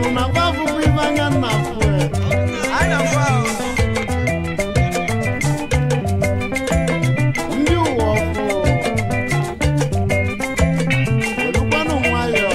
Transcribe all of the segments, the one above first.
Una babu bivanya na fue. Ana fao. New wofo. Olupanu mwayo.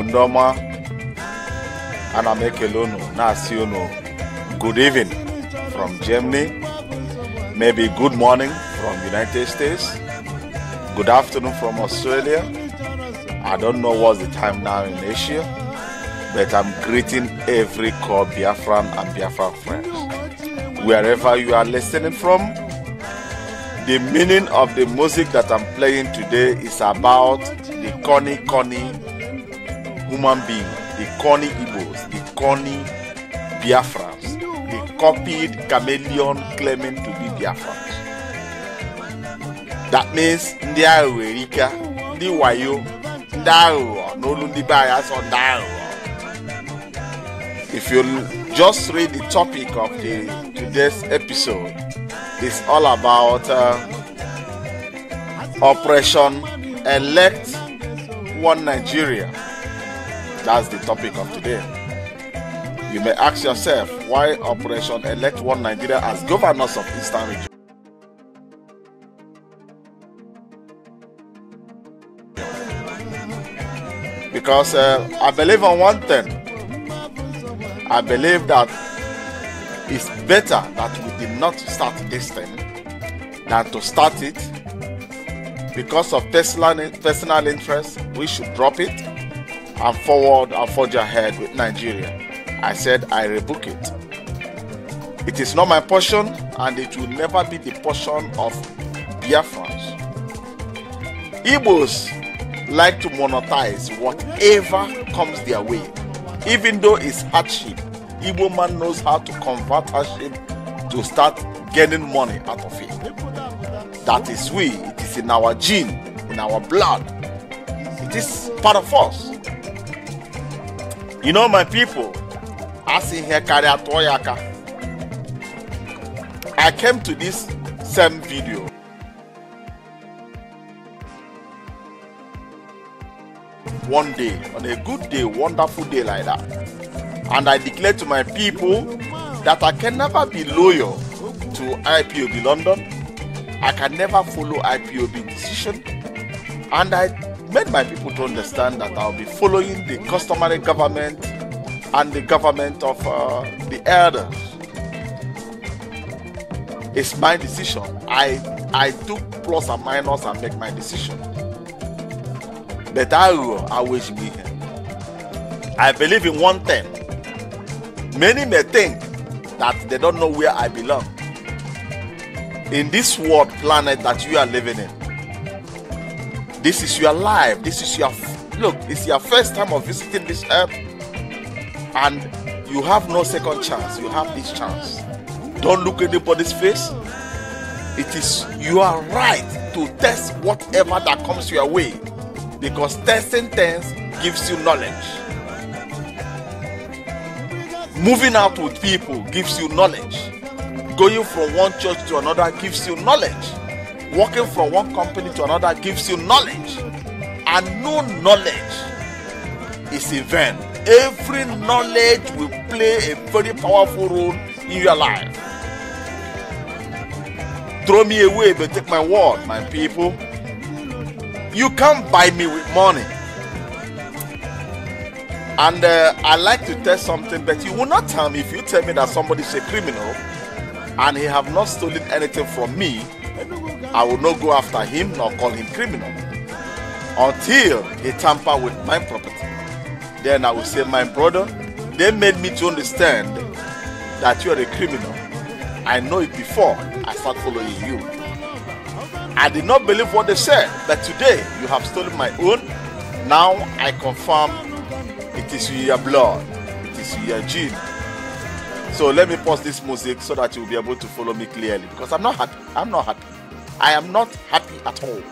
Ndoma and I'm Ekelono Nasiono. Good evening from Germany, maybe good morning from United States, good afternoon from Australia. I don't know what's the time now in Asia, but I'm greeting every core Biafran and Biafran friends. Wherever you are listening from, the meaning of the music that I'm playing today is about the corny human being, the corny Igbos, the corny Biafrans, the copied chameleon claiming to be Biafrans. That means Ndi Aghogho, Ndi Wayo, Ndi Aghogho, no Lundi bias on Ndi Aghogho. If you just read the topic of today's episode, it's all about Operation Elect One Nigeria. That's the topic of today. You may ask yourself why Operation Elect One Nigeria as governors of Eastern region. Because I believe on one thing. I believe that it's better that we did not start this thing than to start it. Because of personal interest, we should drop it and forge ahead with Nigeria. I said I rebuke it. It is not my portion, and it will never be the portion of Biafrans. Igbos like to monetize whatever comes their way. Even though it's hardship, Igbo man knows how to convert hardship to start gaining money out of it. That is we. It is in our gene, in our blood. It is part of us. You know, my people, I came to this same video one day, on a good day, wonderful day like that, and I declare to my people that I can never be loyal to IPOB London. I can never follow IPOB decision, and I made my people to understand that I'll be following the customary government and the government of the elders. It's my decision. I do plus and minus and make my decision. But I wish me here. I believe in one thing. Many may think that they don't know where I belong. In this world planet that you are living in, this is your life. This is your look. It's your first time of visiting this earth, and you have no second chance. You have this chance. Don't look anybody's face. It is your right to test whatever that comes your way, because testing things gives you knowledge. Moving out with people gives you knowledge. Going from one church to another gives you knowledge. Working from one company to another gives you knowledge. And no knowledge is in vain. Every knowledge will play a very powerful role in your life. Throw me away, but take my word, my people. You can't buy me with money. And I like to tell something, but you will not tell me. If you tell me that somebody is a criminal and he have not stolen anything from me, I will not go after him nor call him criminal until he tamper with my property. Then I will say, my brother, they made me to understand that you are a criminal. I know it before I start following you. I did not believe what they said, but today you have stolen my own. Now I confirm it is your blood, it is your gene. So let me pause this music so that you will be able to follow me clearly, because I'm not happy. I'm not happy. I am not happy at all.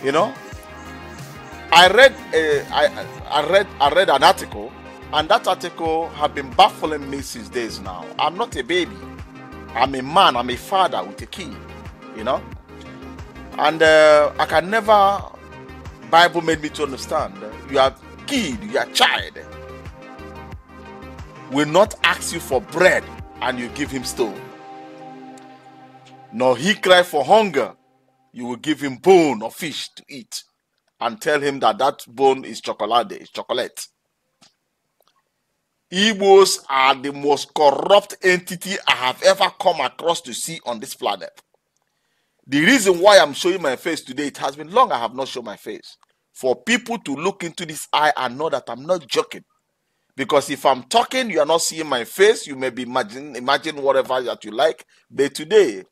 You know, I read an article, and that article have been baffling me since days now. I'm not a baby. I'm a man. I'm a father with a kid. You know, and I can never. Bible made me to understand. You are kid. You are child. Will not ask you for bread, and you give him stone. Nor he cry for hunger, you will give him bone or fish to eat, and tell him that that bone is chocolate. Igbos are the most corrupt entity I have ever come across to see on this planet. The reason why I'm showing my face today, it has been long I have not shown my face. For people to look into this eye and know that I'm not joking. Because if I'm talking, you are not seeing my face, you may be imagine whatever that you like. But today,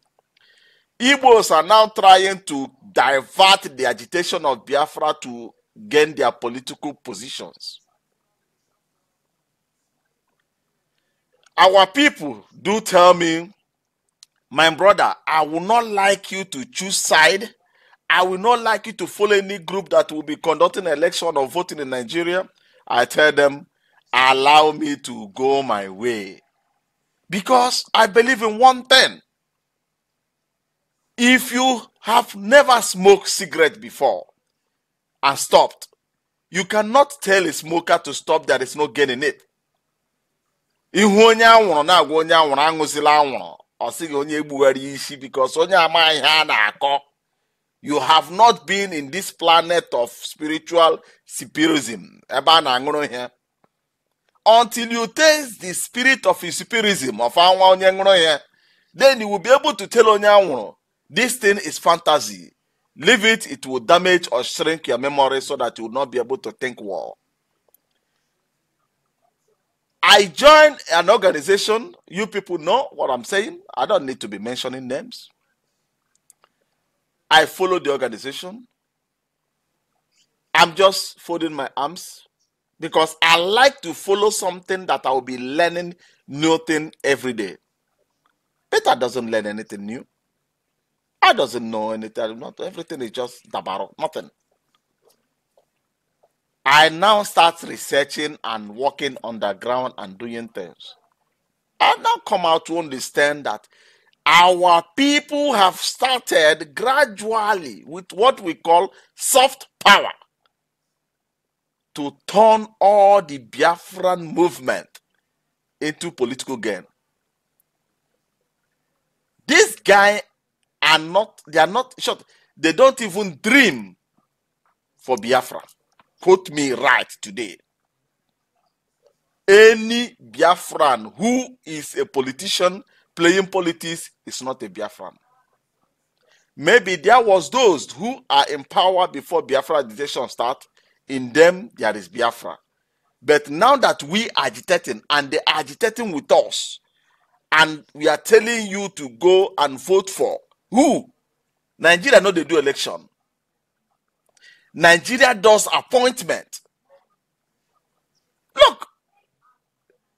Igbos are now trying to divert the agitation of Biafra to gain their political positions. Our people do tell me, my brother, I will not like you to choose side. I will not like you to follow any group that will be conducting election or voting in Nigeria. I tell them, allow me to go my way. Because I believe in one thing. If you have never smoked cigarette before and stopped, you cannot tell a smoker to stop. There is no gain in it. Because you have not been in this planet of spiritual spiritism. Until you taste the spirit of spiritism of then you will be able to tell this thing is fantasy. Leave it, it will damage or shrink your memory so that you will not be able to think well. I joined an organization. You people know what I'm saying. I don't need to be mentioning names. I follow the organization. I'm just folding my arms because I like to follow something that I will be learning new thing every day. Peter doesn't learn anything new. I doesn't know anything. Not everything is just dabaro, nothing. I now start researching and working underground and doing things. I now come out to understand that our people have started gradually with what we call soft power. to turn all the Biafran movement into political gain. These guys are not, they are not short. They don't even dream for Biafra. Quote me right today. Any Biafran who is a politician playing politics is not a Biafran. Maybe there was those who are in power before Biafra agitation start. In them, there is Biafra. But now that we are agitating and they are agitating with us, and we are telling you to go and vote for who? Nigeria know they do election. Nigeria does appointment. Look,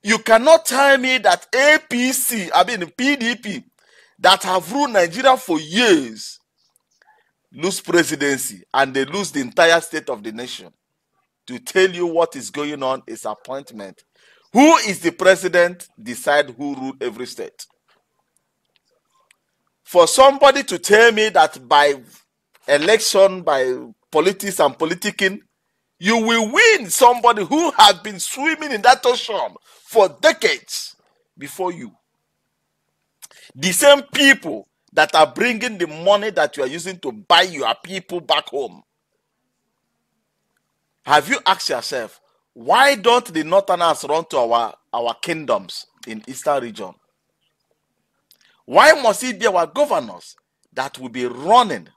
you cannot tell me that APC, I mean PDP, that have ruled Nigeria for years, lose presidency and they lose the entire state of the nation. To tell you what is going on is appointment. Who is the president decide who rule every state. For somebody to tell me that by election, by politics and politicking, you will win somebody who has been swimming in that ocean for decades before you. The same people that are bringing the money that you are using to buy your people back home. Have you asked yourself, why don't the Northerners run to our kingdoms in Eastern region? Why must it be our governors that will be running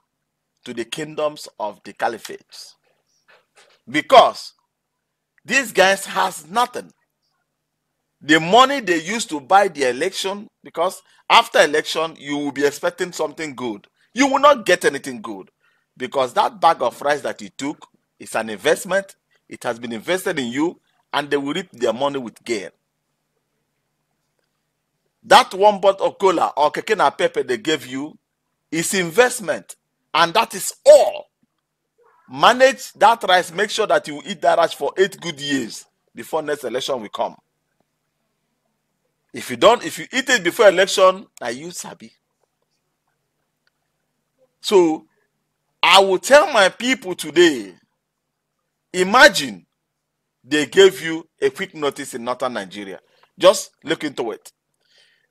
to the kingdoms of the caliphates? Because these guys has nothing. The money they used to buy the election, because after election, you will be expecting something good. You will not get anything good. Because that bag of rice that you took is an investment. It has been invested in you, and they will reap their money with gain. That one bottle of cola or keke na pepper they gave you is investment, and that is all. Manage that rice. Make sure that you eat that rice for 8 good years before next election will come. If you eat it before election, now you sabi. So I will tell my people today, imagine they gave you a quick notice in northern Nigeria. Just look into it.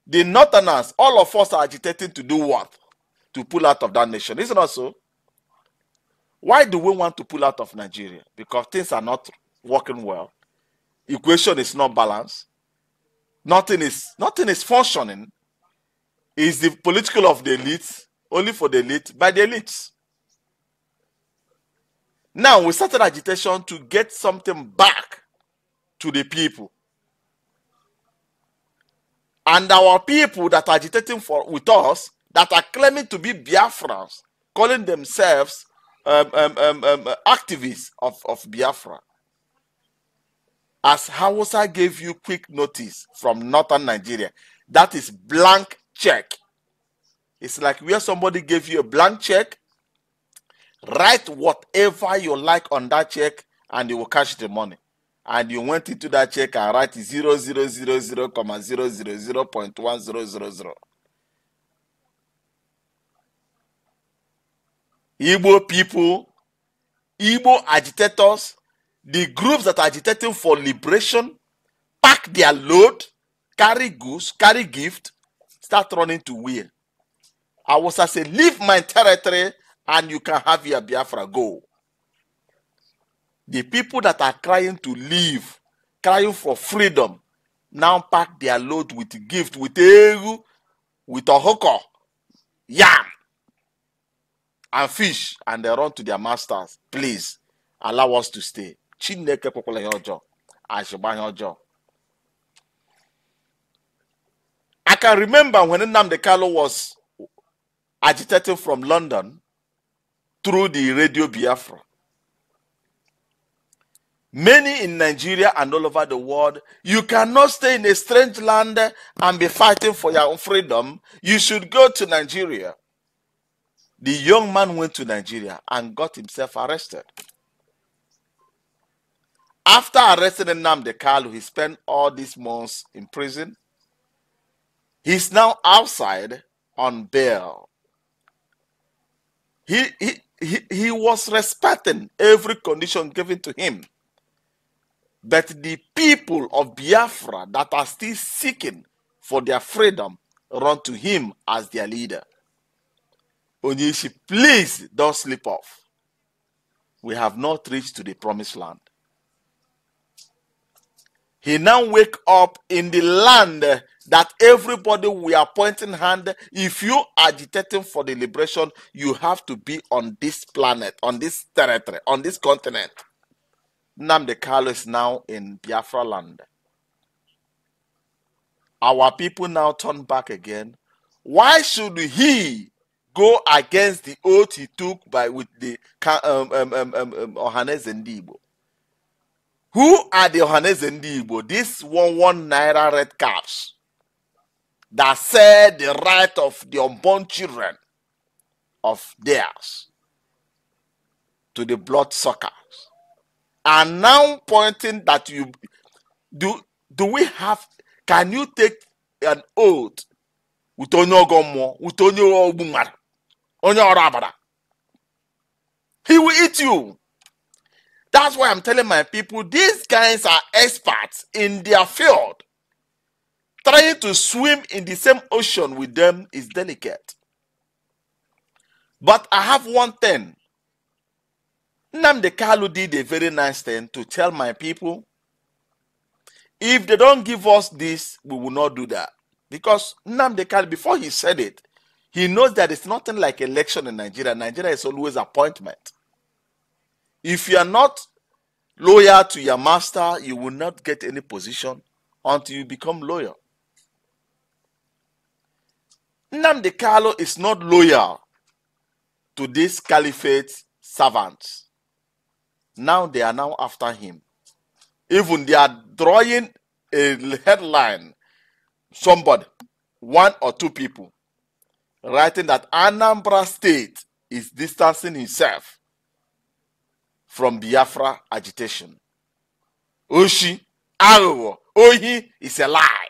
The Northerners, all of us are agitating to do what? To pull out of that nation. Isn't it so? Why do we want to pull out of Nigeria? Because things are not working well. Equation is not balanced. Nothing is functioning. It's the political of the elites, only for the elite, by the elites. Now we started agitation to get something back to the people. And our people that are agitating with us, that are claiming to be Biafrans, calling themselves activists of Biafra. As Hausa gave you quick notice from northern Nigeria, that is blank check. It's like where somebody gave you a blank check, write whatever you like on that check, and you will cash the money. And you went into that check and write 0000,000.1000. Igbo people, Igbo agitators, the groups that are agitating for liberation, pack their load, carry goods, carry gift, start running to where? I was say, leave my territory and you can have your Biafra, go. The people that are crying to leave, crying for freedom, now pack their load with gift, with egu, with a hooker, yam, and fish, and they run to their masters. Please, allow us to stay. Chineke popola yojo, ashiba yojo. I can remember when Nnamdi Kanu was agitating from London through the Radio Biafra. Many in Nigeria and all over the world, you cannot stay in a strange land and be fighting for your own freedom. You should go to Nigeria. The young man went to Nigeria and got himself arrested. After arresting Nnamdi Kanu, he spent all these months in prison. He's now outside on bail. He was respecting every condition given to him. But the people of Biafra that are still seeking for their freedom run to him as their leader. Onyeisi, please don't slip off. We have not reached to the promised land. He now wake up in the land that everybody we are pointing hand. If you are agitating for the liberation, you have to be on this planet, on this territory, on this continent. Nnamdi Kanu is now in Biafra land. Our people now turn back again. Why should he go against the oath he took with the Ohaneze Ndigbo? Who are the Ohaneze Ndigbo? These 1 naira red caps that said the right of the unborn children of theirs to the bloodsuckers, are now pointing that you do we have, can you take an oath with onye ogomo, with onye ogbumara, onye orabara? He will eat you. That's why I'm telling my people, these guys are experts in their field. Trying to swim in the same ocean with them is delicate. But I have one thing. Nnamdi Kanu did a very nice thing to tell my people, if they don't give us this, we will not do that. Because Nnamdi Kanu, before he said it, he knows that it's nothing like election in Nigeria. Nigeria is always appointment. If you are not loyal to your master, you will not get any position until you become loyal. Nnamdi Kanu is not loyal to this caliphate servants. Now they are now after him. Even they are drawing a headline, somebody, 1 or 2 people, writing that Anambra State is distancing himself from Biafra agitation. Oshi, Aghogho, Ohi is a lie.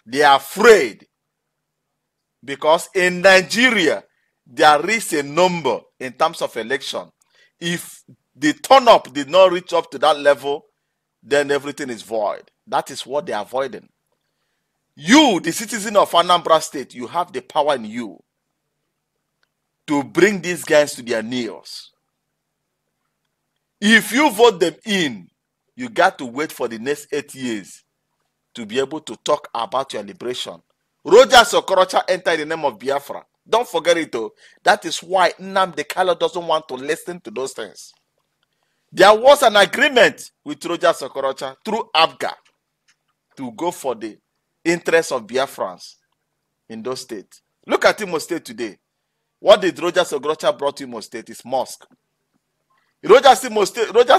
They are afraid because in Nigeria, there is a number in terms of election. If the turn up did not reach up to that level, then everything is void. That is what they are avoiding. You, the citizen of Anambra State, you have the power in you to bring these guys to their knees. If you vote them in, you got to wait for the next 8 years to be able to talk about your liberation. Rogers Okorocha entered in the name of Biafra. Don't forget it though. That is why Nnamdi Kanu doesn't want to listen to those things. There was an agreement with Rogers Okorocha through ABGA to go for the interests of Biafrans in those states. Look at Imo State today. What did Rogers Okorocha brought to Imo State is mosque. Rogers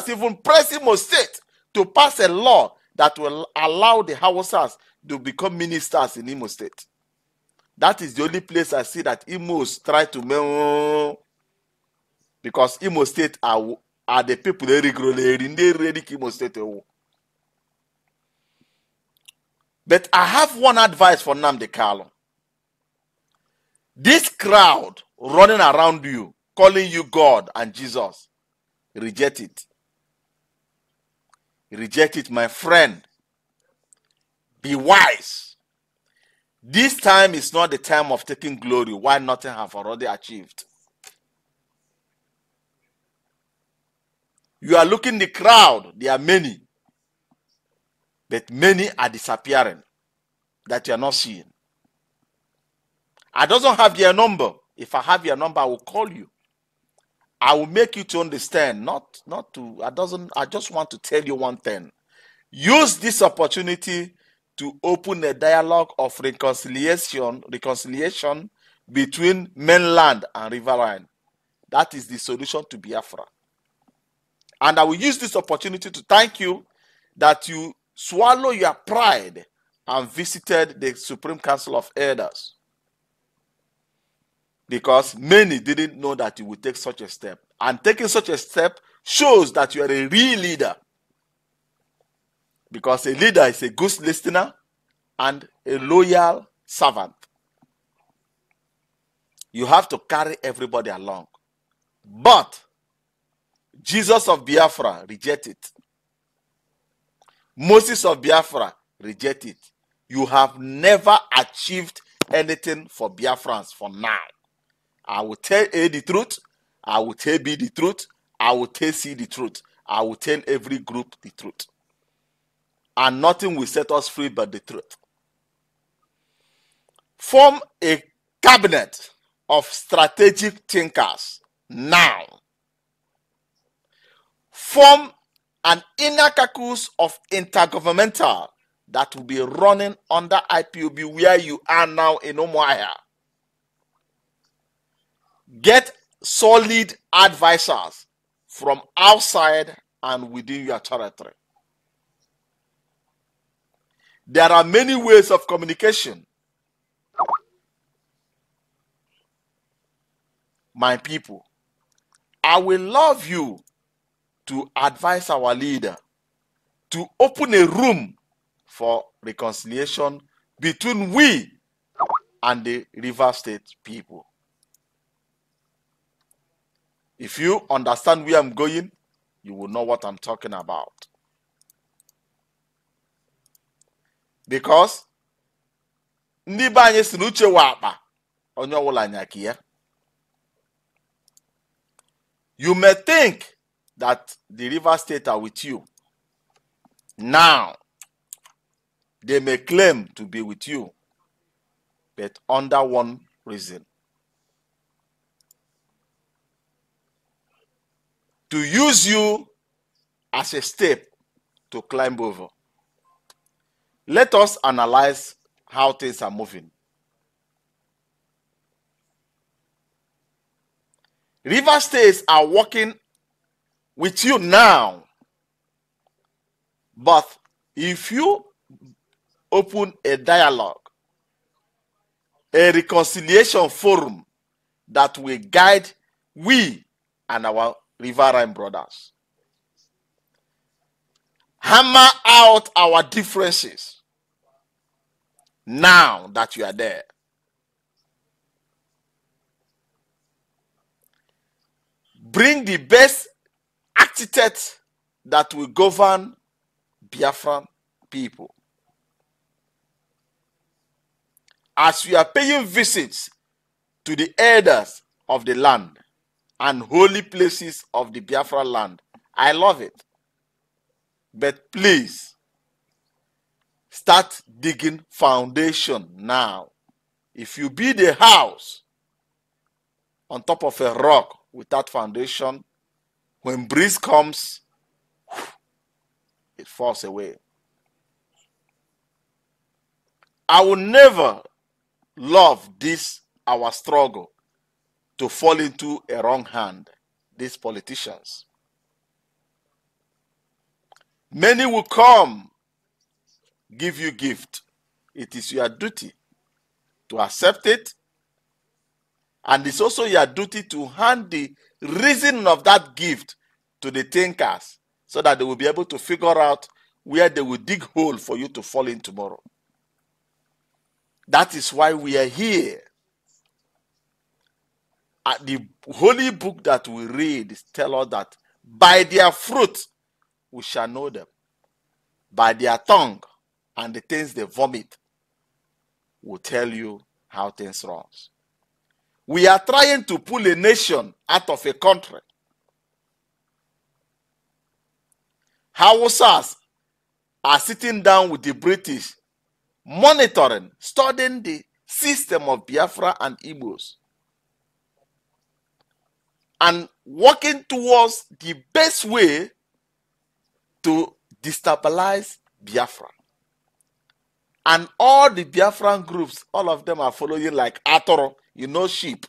even pressed Imo State to pass a law that will allow the Hausas to become ministers in Imo State. That is the only place I see that Imos try to, because Imo State are the people they ready Imo State. But I have one advice for Nnamdi Kanu. This crowd running around you, calling you God and Jesus, reject it. Reject it, my friend. Be wise. This time is not the time of taking glory while nothing have already achieved. You are looking the crowd, there are many. But many are disappearing that you are not seeing. I don't have your number. If I have your number, I will call you. I will make you to understand. I just want to tell you one thing. Use this opportunity to open a dialogue of reconciliation between mainland and riverine. That is the solution to Biafra. And I will use this opportunity to thank you that you swallow your pride and visited the Supreme Council of Elders. Because many didn't know that you would take such a step. And taking such a step shows that you are a real leader. Because a leader is a good listener and a loyal servant. You have to carry everybody along. But Jesus of Biafra rejected it. Moses of Biafra, reject it. You have never achieved anything for Biafrans for now. I will tell A the truth. I will tell B the truth. I will tell C the truth. I will tell every group the truth. And nothing will set us free but the truth. Form a cabinet of strategic thinkers now. Form an inner caucus of intergovernmental that will be running under IPOB where you are now in Umuahia. Get solid advisors from outside and within your territory. There are many ways of communication. My people, I will love you to advise our leader to open a room for reconciliation between we and the River State people. If you understand where I'm going, you will know what I'm talking about. Because ndị be anyị si n'uche wa akpa onye ọbụla nyaki ya. You may think that the River State are with you. Now, they may claim to be with you, but under one reason. To use you as a step to climb over. Let us analyze how things are moving. River States are working with you now. But if you open a dialogue, a reconciliation forum that will guide we and our riverine brothers, hammer out our differences now that you are there. Bring the best architects that will govern Biafran people. As we are paying visits to the elders of the land and holy places of the Biafra land, I love it. But please, start digging foundation now. If you build a house on top of a rock without foundation, when breeze comes, it falls away. I will never love this, our struggle, to fall into a wrong hand, these politicians. Many will come, give you gift. It is your duty to accept it, and it's also your duty to hand the reason of that gift to the thinkers so that they will be able to figure out where they will dig hole for you to fall in tomorrow. That is why we are here. The holy book that we read tells us that by their fruit we shall know them. By their tongue and the things they vomit will tell you how things run. We are trying to pull a nation out of a country. Hausas are sitting down with the British, monitoring, studying the system of Biafra and Igbos, and working towards the best way to destabilize Biafra. And all the Biafran groups, all of them are following like Atoro, you know, sheep.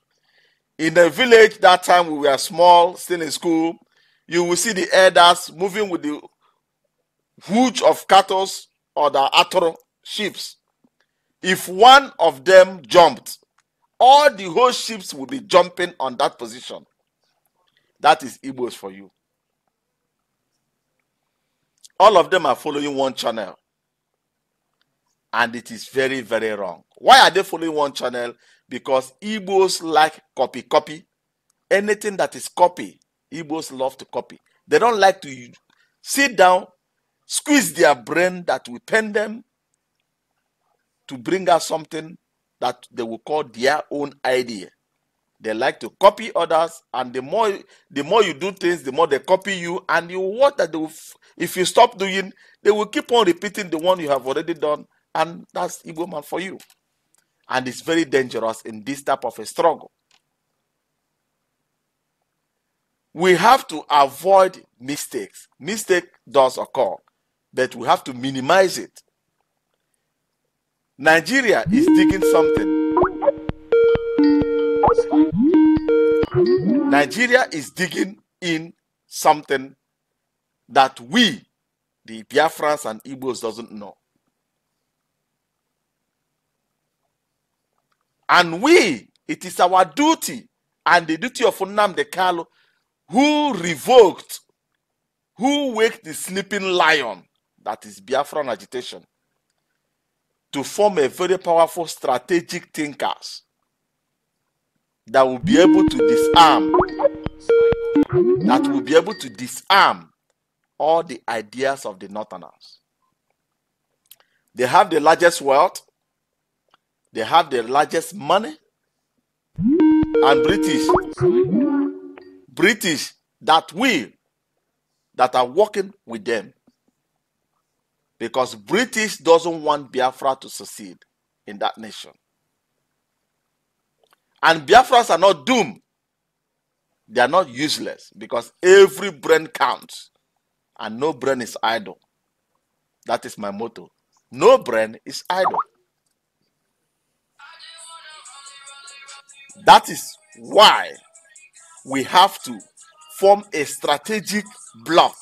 In a village that time we were small, still in school, you will see the elders moving with the hooch of cattle or the Atoro sheep. If one of them jumped, all the whole sheep will be jumping on that position. That is Igbos for you. All of them are following one channel. And it is very, very wrong. Why are they following one channel? Because Igbos like copy. Anything that is copy, Igbos love to copy. They don't like to sit down, squeeze their brain that will pain them to bring out something that they will call their own idea. They like to copy others, and the more you do things, the more they copy you, and you watch that if you stop doing, they will keep on repeating the one you have already done, and that's Igbo man for you. And it's very dangerous in this type of a struggle. We have to avoid mistakes. Mistake does occur, but we have to minimize it. Nigeria is digging something. Nigeria is digging in something that we, the Biafrans and Igbos, doesn't know. And it is our duty and the duty of Nnamdi Kanu, who waked the sleeping lion, that is Biafran agitation, to form a very powerful strategic thinkers that will be able to disarm, all the ideas of the Northerners. They have the largest wealth, they have the largest money, and British that are working with them, because British doesn't want Biafra to succeed in that nation. And Biafrans are not doomed. They are not useless, because every brain counts and no brain is idle. That is my motto. No brain is idle. That is why we have to form a strategic block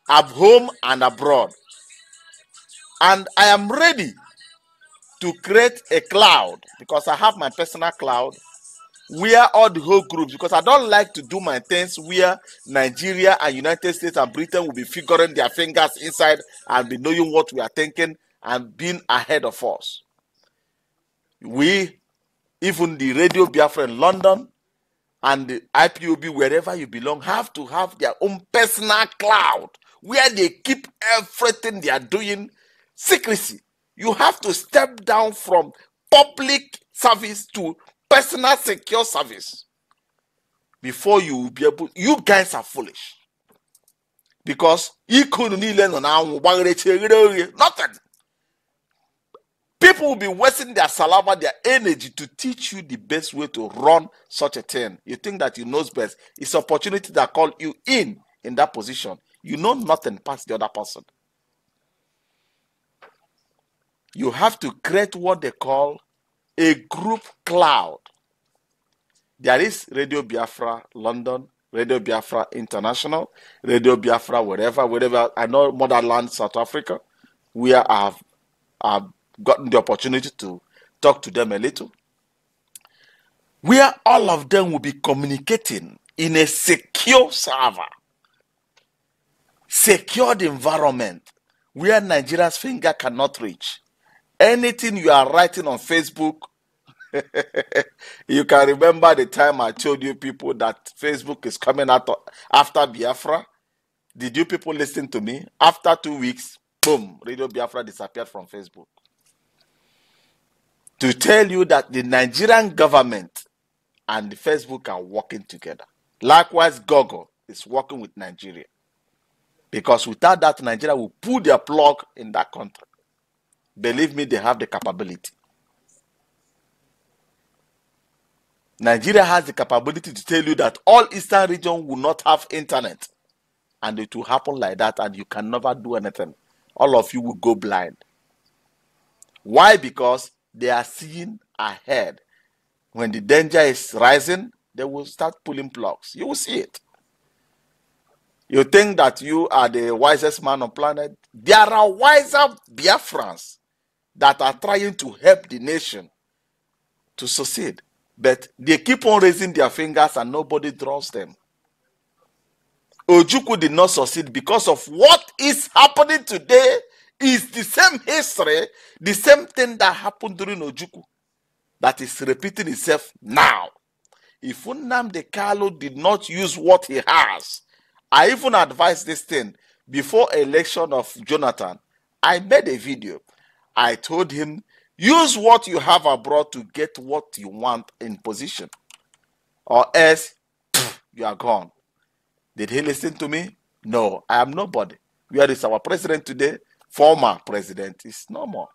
at home and abroad. And I am ready to create a cloud, because I have my personal cloud where all the whole groups, because I don't like to do my things where Nigeria and United States and Britain will be figuring their fingers inside and be knowing what we are thinking and being ahead of us. Even the Radio Biafra in London and the IPOB, wherever you belong, have to have their own personal cloud where they keep everything they are doing secrecy. You have to step down from public service to personal secure service before you will be able. You guys are foolish, because nothing. People will be wasting their saliva, their energy to teach you the best way to run such a thing. You think that you know best. It's opportunity that call you in that position. You know nothing past the other person. You have to create what they call a group cloud. There is Radio Biafra London, Radio Biafra International, Radio Biafra wherever. I know Motherland, South Africa, where I have gotten the opportunity to talk to them a little, where all of them will be communicating in a secure server, secured environment, where Nigeria's finger cannot reach. Anything you are writing on Facebook, you can remember the time I told you people that Facebook is coming out after Biafra. Did you people listen to me? After 2 weeks, boom, Radio Biafra disappeared from Facebook. To tell you that the Nigerian government and the Facebook are working together. Likewise, Google is working with Nigeria. Because without that, Nigeria will pull their plug in that country. Believe me, they have the capability. Nigeria has the capability to tell you that all Eastern region will not have internet. And it will happen like that, and you can never do anything. All of you will go blind. Why? Because they are seeing ahead. When the danger is rising, they will start pulling plugs. You will see it. You think that you are the wisest man on planet? There are wiser Biafrans that are trying to help the nation to succeed. But they keep on raising their fingers and nobody draws them. Ojukwu did not succeed because of what is happening today is the same history, the same thing that happened during Ojukwu that is repeating itself now. If Nnamdi Kanu did not use what he has, I even advise this thing, before election of Jonathan, I made a video. I told him, use what you have abroad to get what you want in position, or else you are gone. Did he listen to me? No, I am nobody. Where is our president today? Former president is no more.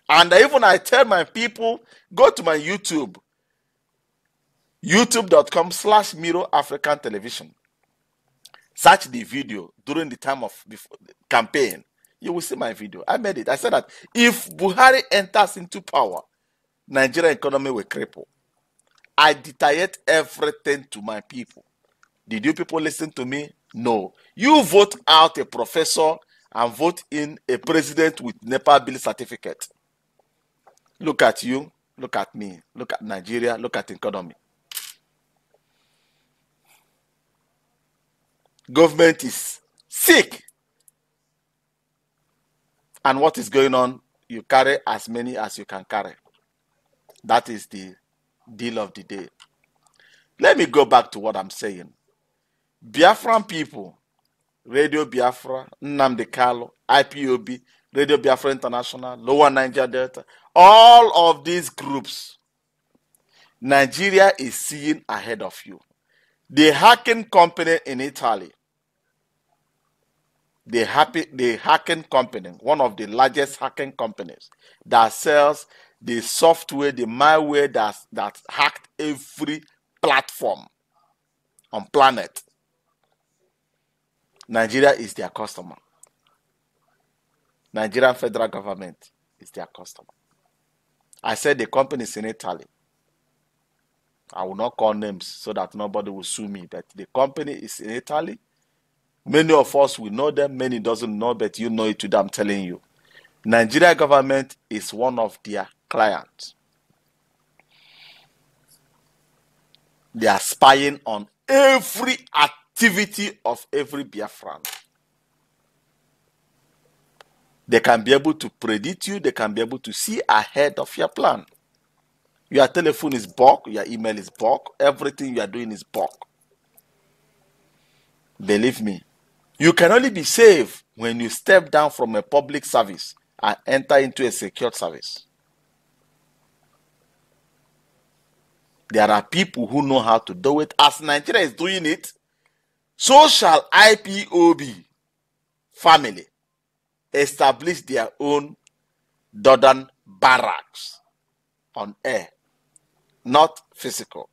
And even I tell my people, go to my YouTube, youtube.com/Miro African Television. Search the video during the time of the campaign. You will see my video. I made it. I said that if Buhari enters into power, Nigerian economy will cripple. I detailed everything to my people. Did you people listen to me? No. You vote out a professor and vote in a president with NEPA bill certificate. Look at you, look at me, look at Nigeria, look at the economy. Government is sick. And what is going on? You carry as many as you can carry. That is the deal of the day. Let me go back to what I'm saying. Biafran people, Radio Biafra, Nnamdi Kanu, IPOB, Radio Biafra International, Lower Niger Delta, all of these groups, Nigeria is seeing ahead of you. The hacking company in Italy, the hacking company, one of the largest hacking companies that sells the software, the malware that hacked every platform on planet. Nigeria is their customer. Nigerian federal government is their customer. I said the company is in Italy. I will not call names so that nobody will sue me, but the company is in Italy. Many of us will know them, many doesn't know, but you know it today, I'm telling you. Nigeria government is one of their clients. They are spying on every activity of every Biafran. They can be able to predict you, they can be able to see ahead of your plan. Your telephone is bulk, your email is bulk, everything you are doing is bulk. Believe me, you can only be safe when you step down from a public service and enter into a secured service. There are people who know how to do it. As Nigeria is doing it, so shall IPOB family establish their own Dodon barracks on air, not physical.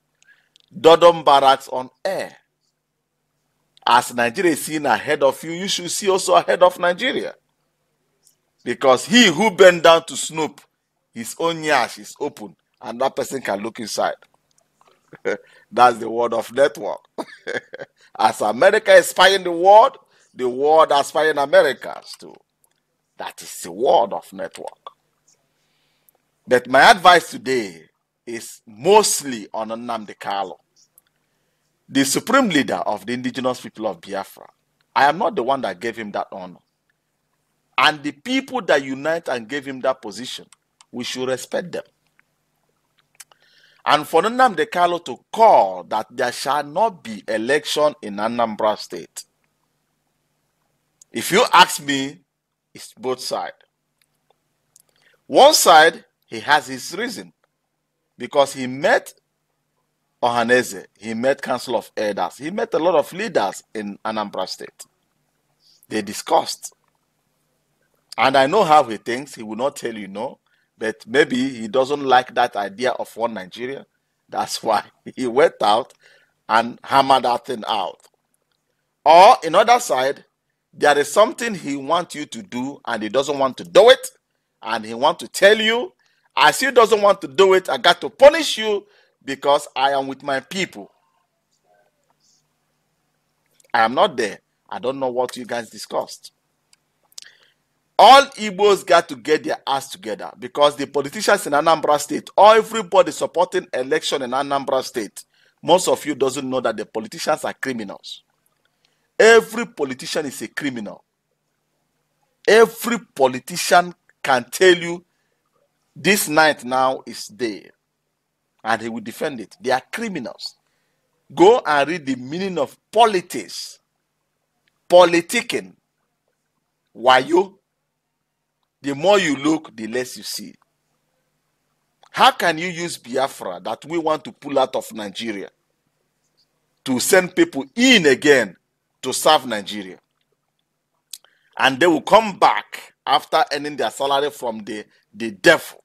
Dodon barracks on air. As Nigeria is seen ahead of you, you should see also ahead of Nigeria. Because he who bent down to snoop, his own yash is open, and that person can look inside. That's the word of network. As America is spying the world are spying Americans too. That is the word of network. But my advice today is mostly on Nnamdi Kanu, the supreme leader of the indigenous people of Biafra. I am not the one that gave him that honor. And the people that unite and gave him that position, we should respect them. And for Nnamdi Kanu to call that there shall not be election in Anambra State, if you ask me, it's both sides. One side, he has his reason, because he met Ohaneze, he met Council of Elders, he met a lot of leaders in Anambra State. They discussed. And I know how he thinks. He will not tell you no, but maybe he doesn't like that idea of one Nigeria. That's why he went out and hammered that thing out. Or, in other side, there is something he wants you to do and he doesn't want to do it, and he wants to tell you, as he doesn't want to do it, I got to punish you because I am with my people. I am not there. I don't know what you guys discussed. All Igbos got to get their ass together, because the politicians in Anambra State, or everybody supporting election in Anambra State, most of you doesn't know that the politicians are criminals. Every politician is a criminal. Every politician can tell you this night now is there, and he will defend it. They are criminals. Go and read the meaning of politics, politicking. wayo. The more you look, the less you see. How can you use Biafra that we want to pull out of Nigeria to send people in again to serve Nigeria? And they will come back after earning their salary from the devil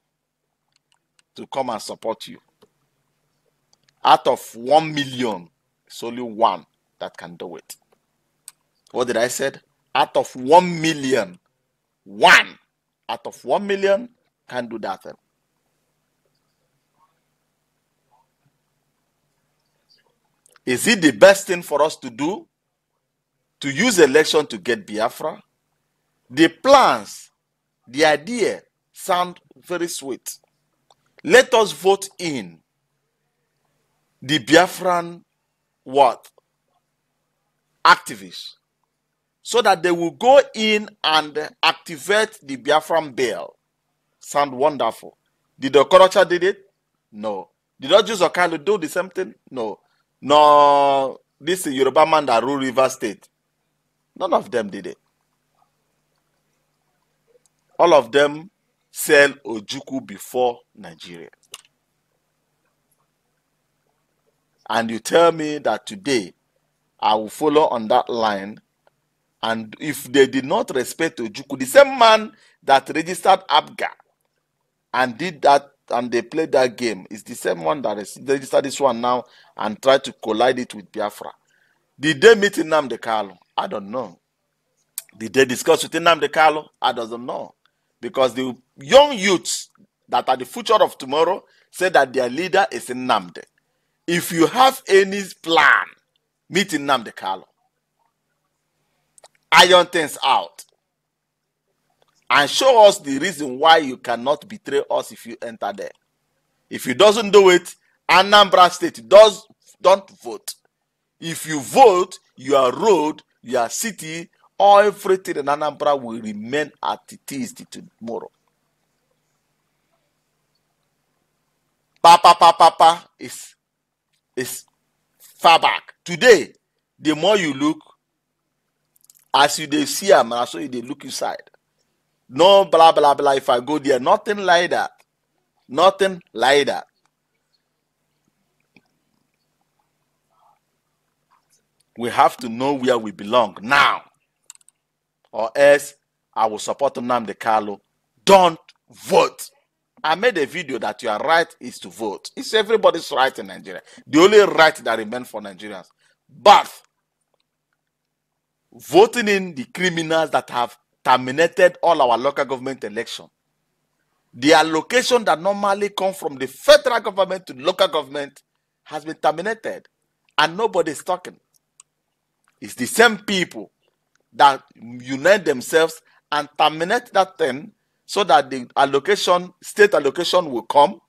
to come and support you. Out of 1 million, it's only one that can do it. What did I say? Out of 1 million, one out of 1 million can do that. Is it the best thing for us to do? To use election to get Biafra? The plans, the idea sound very sweet. Let us vote in the Biafran what? Activists. So that they will go in and activate the Biafran bill. Sound wonderful. Did Okorocha did it? No. Did Ojuzo Okalu do the same thing? No. No, this Yoruba man that rule River State. None of them did it. All of them sell Ojukwu before Nigeria. And you tell me that today I will follow on that line, and if they did not respect Ojukwu, the same man that registered ABGA and did that, and they played that game, is the same one that registered this one now and tried to collide it with Biafra. Did they meet Nnamdi Kanu? I don't know. Did they discuss with Nnamdi Kanu? I don't know. Because the young youths that are the future of tomorrow say that their leader is Nnamdi. If you have any plan, meet Nnamdi Kanu. Iron things out. And show us the reason why you cannot betray us if you enter there. If you doesn't do it, Anambra State don't vote. If you vote, your road, your city, or everything in Anambra will remain as it is tomorrow. Papa is far back. Today, the more you look, as you see them, and so they look inside. No blah blah blah. If I go there, nothing like that. Nothing like that. We have to know where we belong now, or else I will support Nnamdi Kanu. Don't vote. I made a video that your right is to vote. It's everybody's right in Nigeria. The only right that remains for Nigerians. But voting in the criminals that have terminated all our local government election. The allocation that normally comes from the federal government to local government has been terminated, and nobody is talking. It's the same people that unite themselves and terminate that thing so that the allocation, state allocation will come,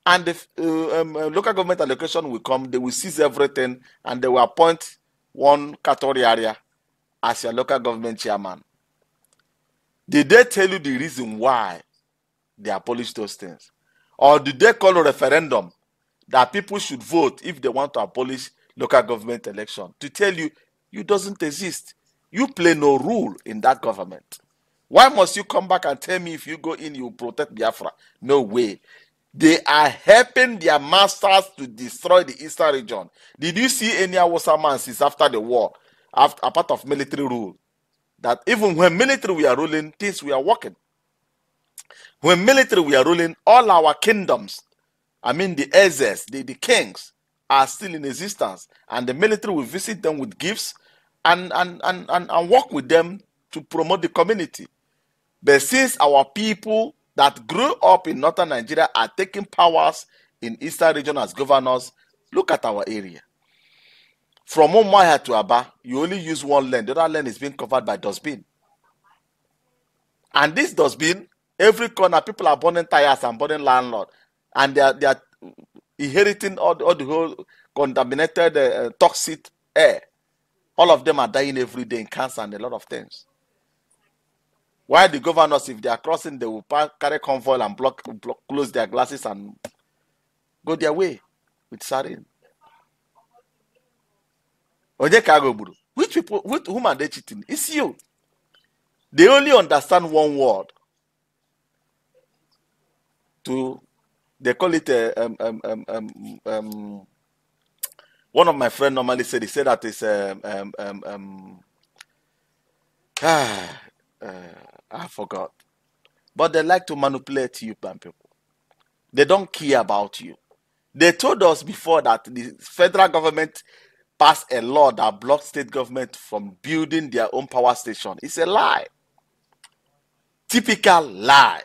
and the local government allocation will come. They will seize everything, and they will appoint one category area as your local government chairman. Did they tell you the reason why they abolish those things? Or did they call a referendum that people should vote if they want to abolish local government election? To tell you, you doesn't exist. You play no role in that government. Why must you come back and tell me if you go in, you protect Biafra? No way. They are helping their masters to destroy the eastern region. Did you see any Hausa man since after the war, after a part of military rule? That even when military we are ruling, things we are working. When military we are ruling, all our kingdoms, I mean the Ezes, the kings, are still in existence. And the military will visit them with gifts and work with them to promote the community. But since our people that grew up in northern Nigeria are taking powers in eastern region as governors, look at our area. From Umuahia to Aba, you only use one lane. The other lane is being covered by dustbin. And this dustbin, every corner, people are burning tires and burning landlord. And they are inheriting all the whole contaminated toxic air. All of them are dying every day in cancer and a lot of things. Why the governors, if they are crossing, they will carry convoy and close their glasses and go their way with sarin. Which people, whom are they cheating? It's you. They only understand one word. They call it one of my friends normally said, he said that it's I forgot. But they like to manipulate you, man, people. They don't care about you. They told us before that the federal government passed a law that blocks state government from building their own power station. It's a lie. Typical lie.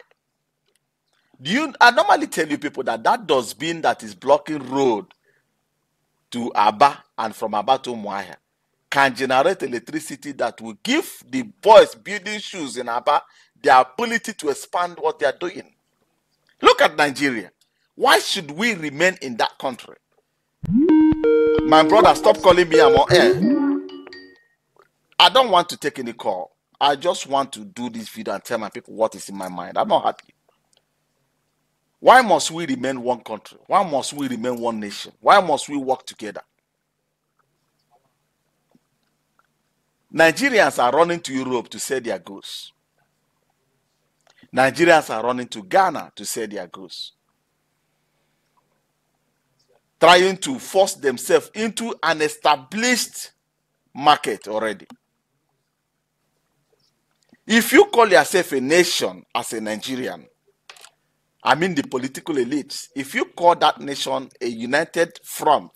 I normally tell you people that dustbin that is blocking road to Aba and from Aba to Umuahia can generate electricity that will give the boys building shoes in Aba the ability to expand what they are doing. Look at Nigeria. Why should we remain in that country? My brother, stop calling me. I'm on air. I don't want to take any call. I just want to do this video and tell my people what is in my mind. I'm not happy. Why must we remain one country? Why must we remain one nation? Why must we work together? Nigerians are running to Europe to sell their goods. Nigerians are running to Ghana to sell their goods. Trying to force themselves into an established market already. If you call yourself a nation as a Nigerian, I mean the political elites, if you call that nation a united front,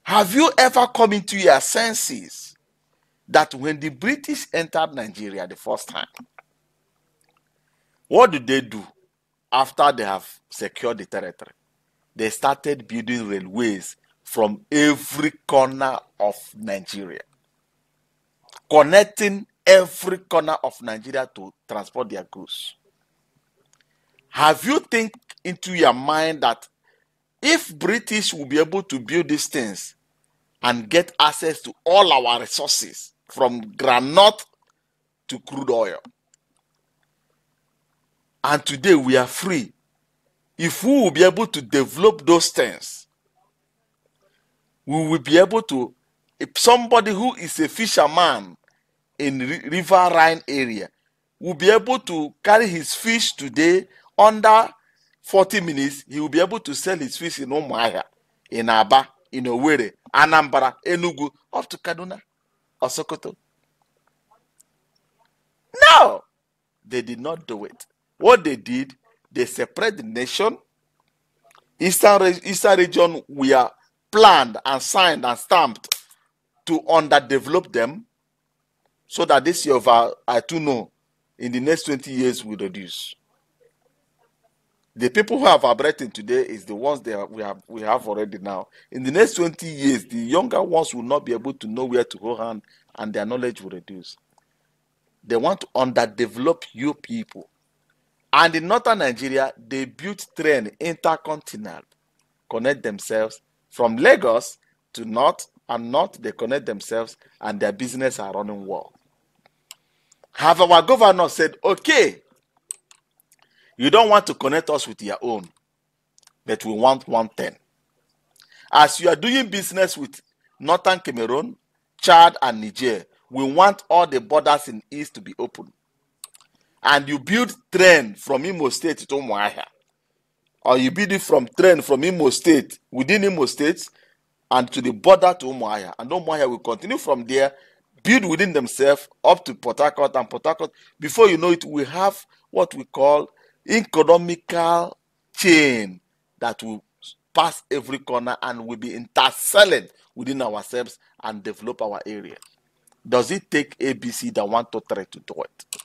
have you ever come into your senses that when the British entered Nigeria the first time, what did they do after they have secured the territory? They started building railways from every corner of Nigeria, connecting every corner of Nigeria to transport their goods. Have you think into your mind that if British will be able to build these things and get access to all our resources from granite to crude oil, and today we are free, if we will be able to develop those things, we will be able to, if somebody who is a fisherman in River Rhine area will be able to carry his fish today under 40 minutes, he will be able to sell his fish in Umuahia, in Aba, in Owerri, Anambra, Enugu, up to Kaduna or Sokoto. No, they did not do it. What they did, they separate the nation. Eastern region, we are planned and signed and stamped to underdevelop them, so that this year, I too know, in the next 20 years will reduce. The people who have operating today is the ones we have already now. In the next 20 years, the younger ones will not be able to know where to hold hand, and their knowledge will reduce. They want to underdevelop you people. And in northern Nigeria, they built train intercontinental, connect themselves from Lagos to north, and north they connect themselves, and their business are running well. Have our governor said, okay, you don't want to connect us with your own, but we want one thing. As you are doing business with northern Cameroon, Chad, and Niger, we want all the borders in East to be open. And you build train from Imo State to Umuahia, or you build it from train from Imo State, within Imo State, and to the border to Umuahia. And Umuahia will continue from there, build within themselves up to Port Harcourt, and Port Harcourt. Before you know it, we have what we call economical chain that will pass every corner and will be interselling within ourselves and develop our area. Does it take ABC that 1, 2, 3 to do it?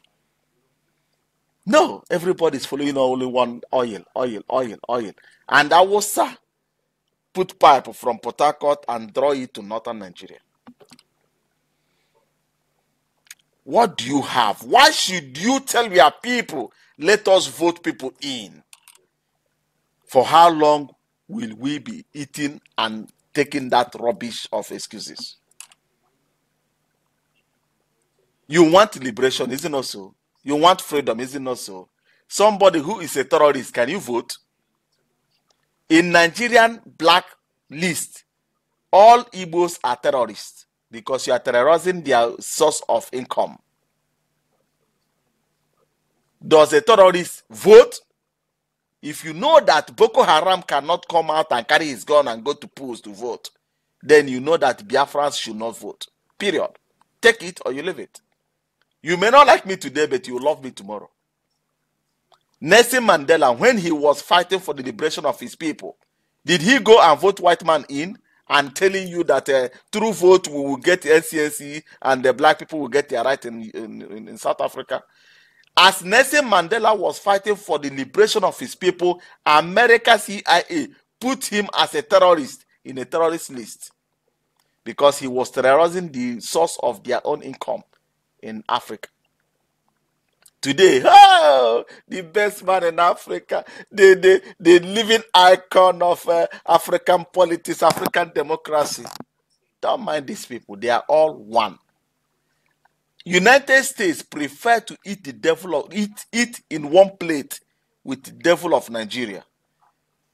No, everybody is following only one oil. And I will put pipe from Port Harcourt and draw it to northern Nigeria. What do you have? Why should you tell your people, let us vote people in? For how long will we be eating and taking that rubbish of excuses? You want liberation, isn't it so? You want freedom, isn't it so? Somebody who is a terrorist, can you vote? In Nigerian black list, all Igbos are terrorists because you are terrorizing their source of income. Does a terrorist vote? If you know that Boko Haram cannot come out and carry his gun and go to polls to vote, then you know that Biafrans should not vote. Period. Take it or you leave it. You may not like me today, but you will love me tomorrow. Nelson Mandela, when he was fighting for the liberation of his people, did he go and vote white man in and telling you that through vote we will get NCNC and the black people will get their right in South Africa? As Nelson Mandela was fighting for the liberation of his people, America CIA put him as a terrorist in a terrorist list because he was terrorizing the source of their own income in Africa. Today, oh, the best man in Africa, the living icon of African politics, African democracy. Don't mind these people. They are all one. United States prefer to eat the devil of eat in one plate with the devil of Nigeria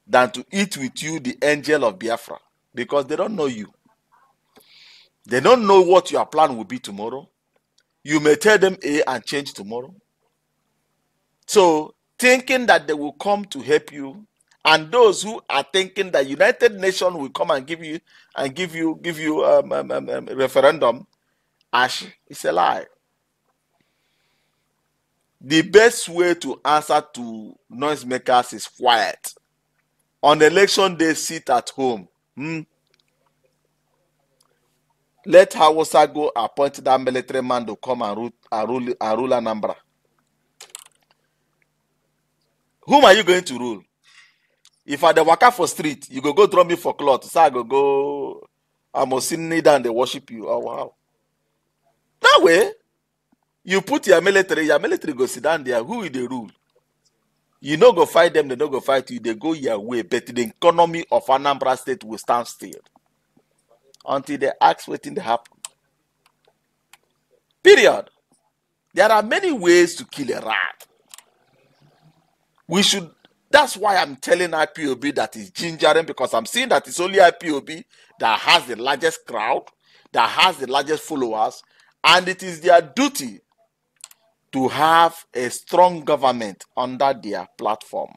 than to eat with you the angel of Biafra, because they don't know you. They don't know what your plan will be tomorrow. You may tell them A and change tomorrow. So thinking that they will come to help you, and those who are thinking that United Nations will come and give you a referendum, Ash, it's a lie. The best way to answer to noisemakers is quiet. On election day, sit at home. Let Hausa go appoint that military man to come and rule Anambra. Whom are you going to rule? If I dey waka for street, you go draw me for cloth. So I go, I must sit kneel down, they worship you. Oh wow. That way, you put your military go sit down there. Who will they rule? You no go fight them, they no go fight you. They go your way, but the economy of Anambra State will stand still until they ask what they happen. Period. There are many ways to kill a rat. We should. That's why I'm telling IPOB that is gingering, because I'm seeing that it's only IPOB that has the largest crowd, that has the largest followers, and it is their duty to have a strong government under their platform.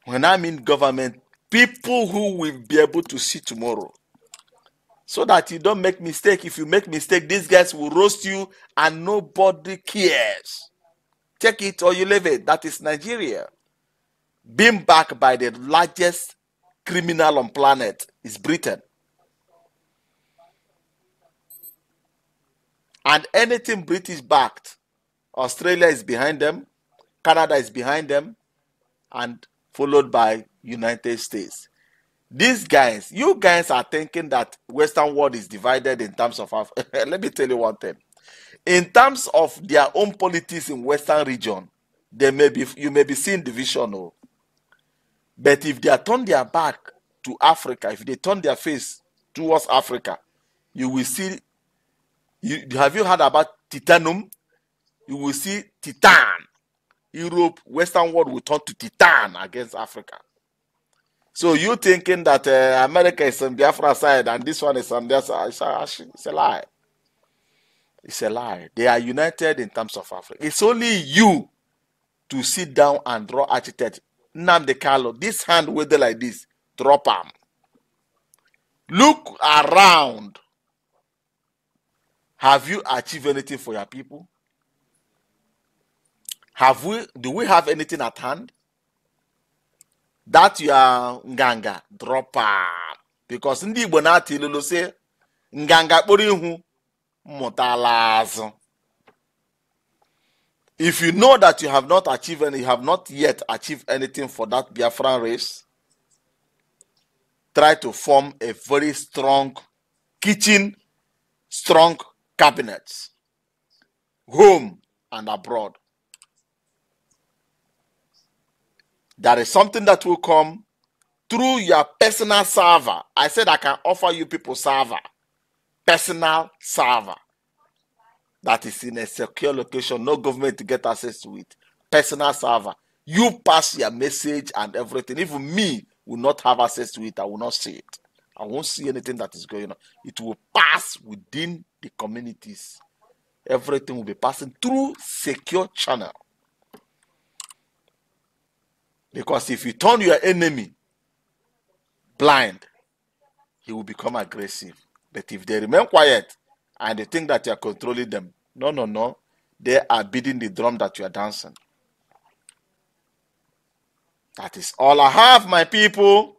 When I mean government, people who will be able to see tomorrow, so that you don't make mistake. If you make mistake, these guys will roast you and nobody cares. Take it or you leave it. That is Nigeria. Being backed by the largest criminal on planet is Britain. And anything British backed, Australia is behind them, Canada is behind them, and followed by United States. These guys, you guys are thinking that Western world is divided in terms of, let me tell you one thing. In terms of their own politics in Western region, you may be seeing division. Oh. But if they turn their back to Africa, if they turn their face towards Africa, you will see, have you heard about titanium? You will see Titan. Europe, Western world will turn to Titan against Africa. So you thinking that America is on Biafra side and this one is on their side, it's a lie. It's a lie. They are united in terms of Africa. It's only you to sit down and draw architect. Nnamdi Kanu, this hand whether like this, drop him. Look around. Have you achieved anything for your people? Do we have anything at hand? That you are nganga, drop him. Because Ndigbo Ndi Aghogho say, nganga kporihu mutalazo. If you know that you have not achieved and you have not yet achieved anything for that Biafran race, try to form a very strong kitchen, strong cabinets, home and abroad. There is something that will come through your personal server. I said I can offer you people server, personal server. That is in a secure location, no government to get access to it. Personal server. You pass your message and everything. Even me will not have access to it. I will not see it. I won't see anything that is going on. It will pass within the communities. Everything will be passing through secure channel. Because if you turn your enemy blind, he will become aggressive. But if they remain quiet and they think that you are controlling them, no. They are beating the drum that you are dancing. That is all I have, my people.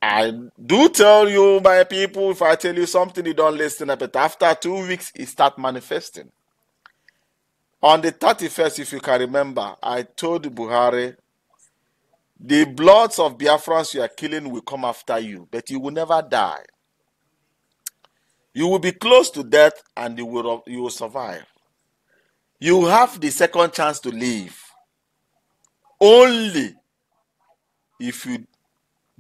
I do tell you, my people, if I tell you something, you don't listen. But after 2 weeks, it starts manifesting. On the 31st, if you can remember, I told Buhari, the bloods of Biafrans you are killing will come after you, but you will never die. You will be close to death and you will survive. You have the second chance to live only if you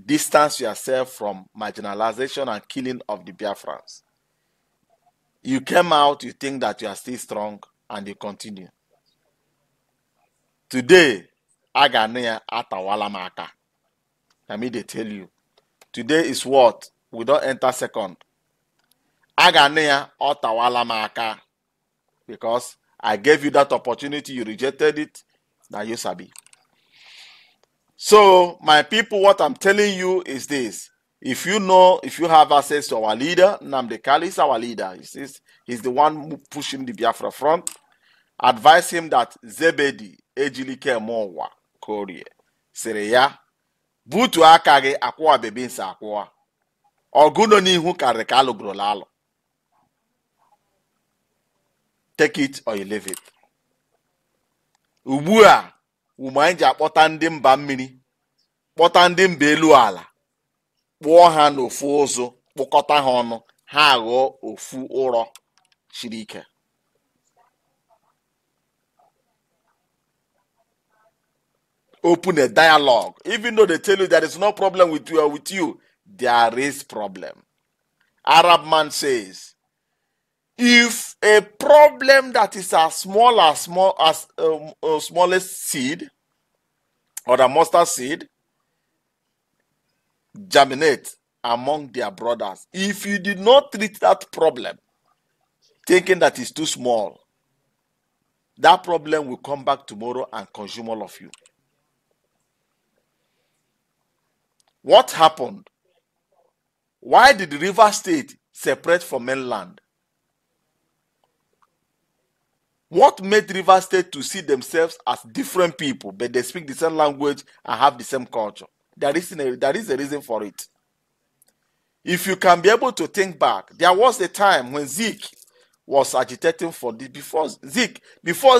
distance yourself from marginalization and killing of the Biafrans. You came out, you think that you are still strong, and you continue. Today, Agania atawala maka. I mean, they tell you. Today is what? We don't enter second. Agania atawala maka. Because I gave you that opportunity, you rejected it. Now you sabi. So, my people, what I'm telling you is this. If you know, if you have access to our leader, Nnamdi Kanu is our leader. He's the one pushing the Biafra front. Advise him that Zebedi Ejilike Mowa Korea Sereya Butu Akage Akwa Bebinsa Akwa Oguno Nihu Karekalo Grolalo. Take it or you leave it. Ubua Umanja kpọta mba mmiri kpọta mba elu ala kpụọ ha n'ofu ụzọ kpụkọta ha ọnụ ha aghọọ ofu ụrọ shiri ike. Open a dialogue. Even though they tell you there is no problem with you, there is problem. Arab man says, if a problem that is as small as smallest seed or the mustard seed germinate among their brothers, if you did not treat that problem, thinking that it's too small, that problem will come back tomorrow and consume all of you. What happened? Why did the River State separate from mainland? What made River State to see themselves as different people, but they speak the same language and have the same culture? There is a reason for it. If you can be able to think back, there was a time when Zeke was agitating for this. Before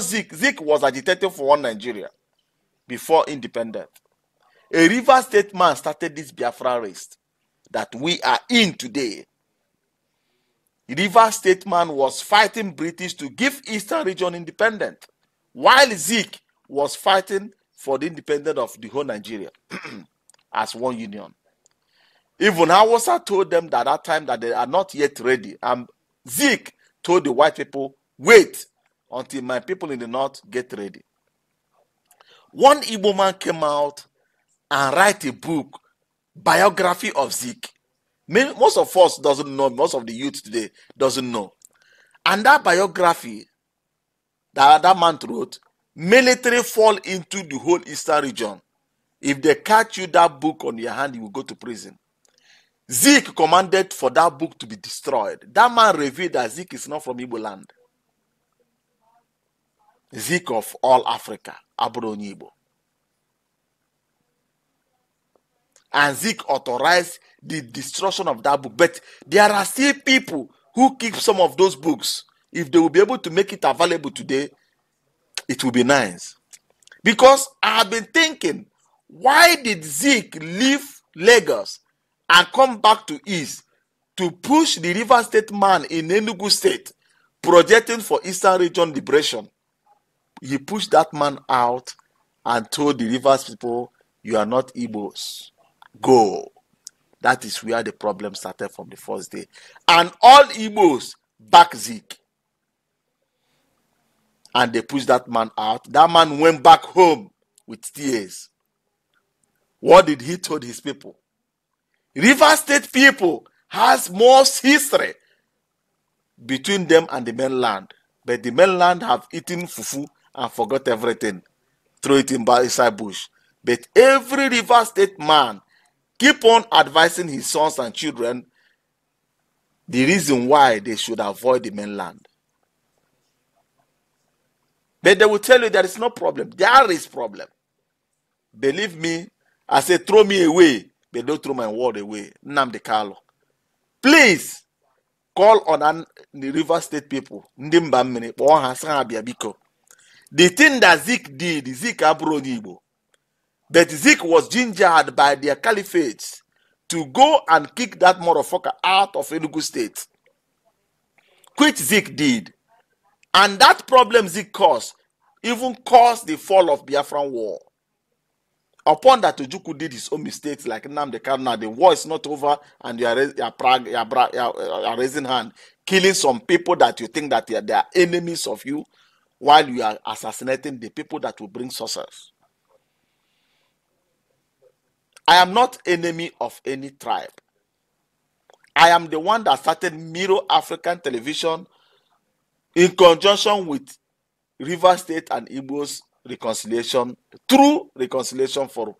Zeke was agitating for one Nigeria, before independence. A River State man started this Biafra race that we are in today. River State man was fighting British to give Eastern region independence, while Zeke was fighting for the independence of the whole Nigeria as one union. Even Hausa told them that at that time that they are not yet ready. Zeke told the white people, wait until my people in the north get ready. One Igbo man came out and write a book, biography of Zeke. Most of us doesn't know, most of the youth today doesn't know. And that biography that man wrote, military fall into the whole Eastern region. If they catch you that book on your hand, you will go to prison. Zeke commanded for that book to be destroyed. That man revealed that Zeke is not from Igbo land. Zeke of all Africa, Abro Igbo. And Zeke authorized the destruction of that book. But there are still people who keep some of those books. If they will be able to make it available today, it will be nice. Because I have been thinking, why did Zeke leave Lagos and come back to East to push the River State man in Enugu State, projecting for Eastern region liberation? He pushed that man out and told the Rivers people, you are not Igbos. Go. That is where the problem started from the first day. And all Igbos back Zeke. And they pushed that man out. That man went back home with tears. What did he tell his people? River State people has more history between them and the mainland. But the mainland have eaten fufu and forgot everything. throw it inside bush. But every River State man keep on advising his sons and children the reason why they should avoid the mainland. But they will tell you there is no problem. There is problem. Believe me, I say throw me away, but don't throw my word away. Nnamdi Kanu. Please call on the River State people. The thing that Zeke did, Zeke abro Ndigbo. But Zeke was gingered by their caliphates to go and kick that motherfucker out of Enugu State. Which Zeke did. And that problem Zeke caused even caused the fall of Biafran war. Upon that, Ojukwu did his own mistakes like Nnamdi Kanu. The war is not over and you are raising hand, killing some people that you think that they are enemies of you while you are assassinating the people that will bring success. I am not enemy of any tribe. I am the one that started Miro African Television in conjunction with River State and Igbo's reconciliation, through reconciliation forum.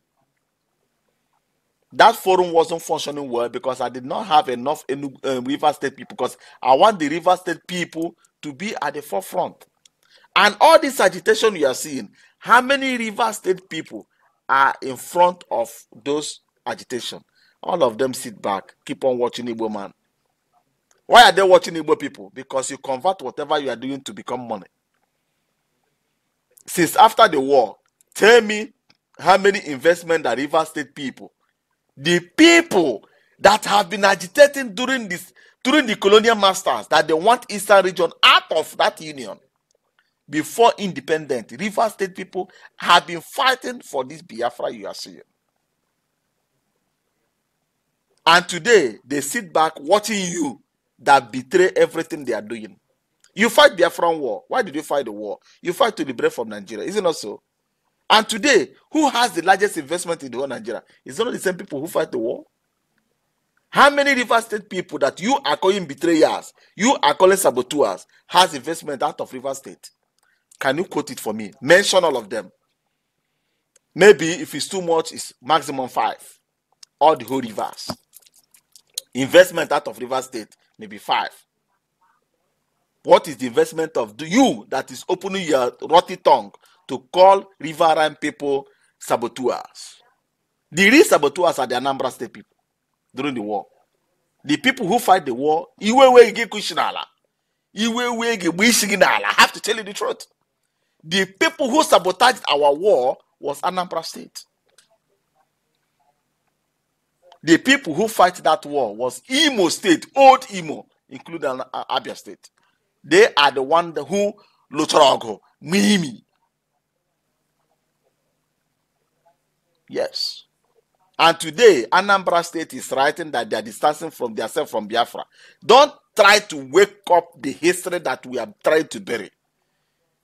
That forum wasn't functioning well because I did not have enough River State people, because I want the River State people to be at the forefront. And all this agitation you are seeing, how many River State people are in front of those agitation? All of them sit back, keep on watching Igbo man. Why are they watching Igbo people? Because you convert whatever you are doing to become money. Since after the war, tell me how many investment that River State people, the people that have been agitating during the colonial masters, that they want Eastern region out of that union before independent, River State people have been fighting for this Biafra you are seeing. And today, they sit back watching you that betray everything they are doing. You fight Biafran war. Why did you fight the war? You fight to liberate from Nigeria. Isn't it so? And today, who has the largest investment in the whole Nigeria? Is it not the same people who fight the war? How many River State people that you are calling betrayers, you are calling saboteurs, has investment out of River State? Can you quote it for me? Mention all of them. Maybe if it's too much, it's maximum 5. All the whole rivers. Investment out of River State, maybe 5. What is the investment of you that is opening your rotty tongue to call riverine people saboteurs? The real saboteurs are the Anambra State people during the war. The people who fight the war, I have to tell you the truth. The people who sabotaged our war was Anambra State. The people who fight that war was Imo State, old Imo, including Abia State. They are the one who Lochorogo, Mimi. Yes. And today, Anambra State is writing that they are distancing from themselves from Biafra. Don't try to wake up the history that we are trying to bury.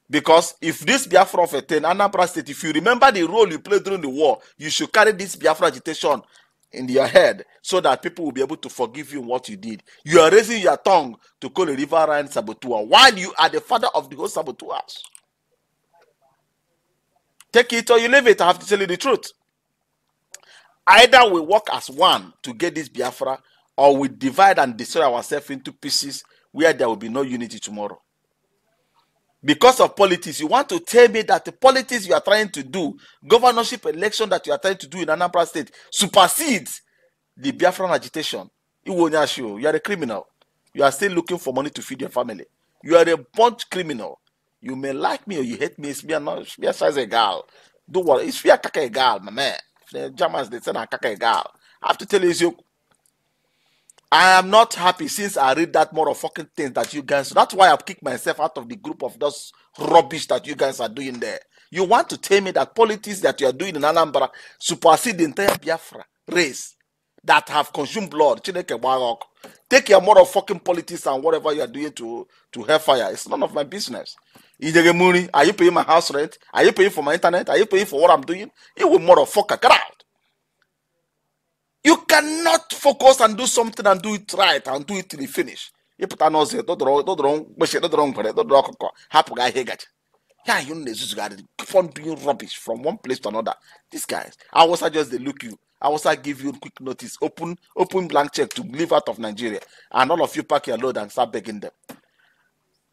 Because if this Biafra of a 10, Anambra State, if you remember the role you played during the war, you should carry this Biafra agitation in your head so that people will be able to forgive you what you did. You are raising your tongue to call a riverine saboteur while you are the father of the whole saboteurs. Take it or you leave it. I have to tell you the truth. Either we work as one to get this Biafra, or we divide and destroy ourselves into pieces where there will be no unity tomorrow. Because of politics, you want to tell me that the politics you are trying to do, governorship election that you are trying to do in Anambra State, supersedes the Biafran agitation. You are a criminal. You are still looking for money to feed your family. You are a bunch criminal. You may like me or you hate me. It's me not. It's me size a girl. Don't worry. It's me a kaka a girl, my man. The Germans they say a kaka a girl. I have to tell you, I am not happy since I read that motherfucking thing that you guys. That's why I've kicked myself out of the group of those rubbish that you guys are doing there. You want to tell me that politics that you are doing in Anambra supersede the entire Biafra race that have consumed blood. Take your motherfucking politics and whatever you are doing to hellfire. It's none of my business. Are you paying my house rent? Are you paying for my internet? Are you paying for what I'm doing? You will motherfucker, get out. You cannot focus and do something and do it right and do it till you finish. You put an oze, don't wrong, happen guy here. Yeah, you know, keep on doing rubbish from one place to another. These guys, I was just they look you. I also give you quick notice, open blank check to leave out of Nigeria, and all of you pack your load and start begging them.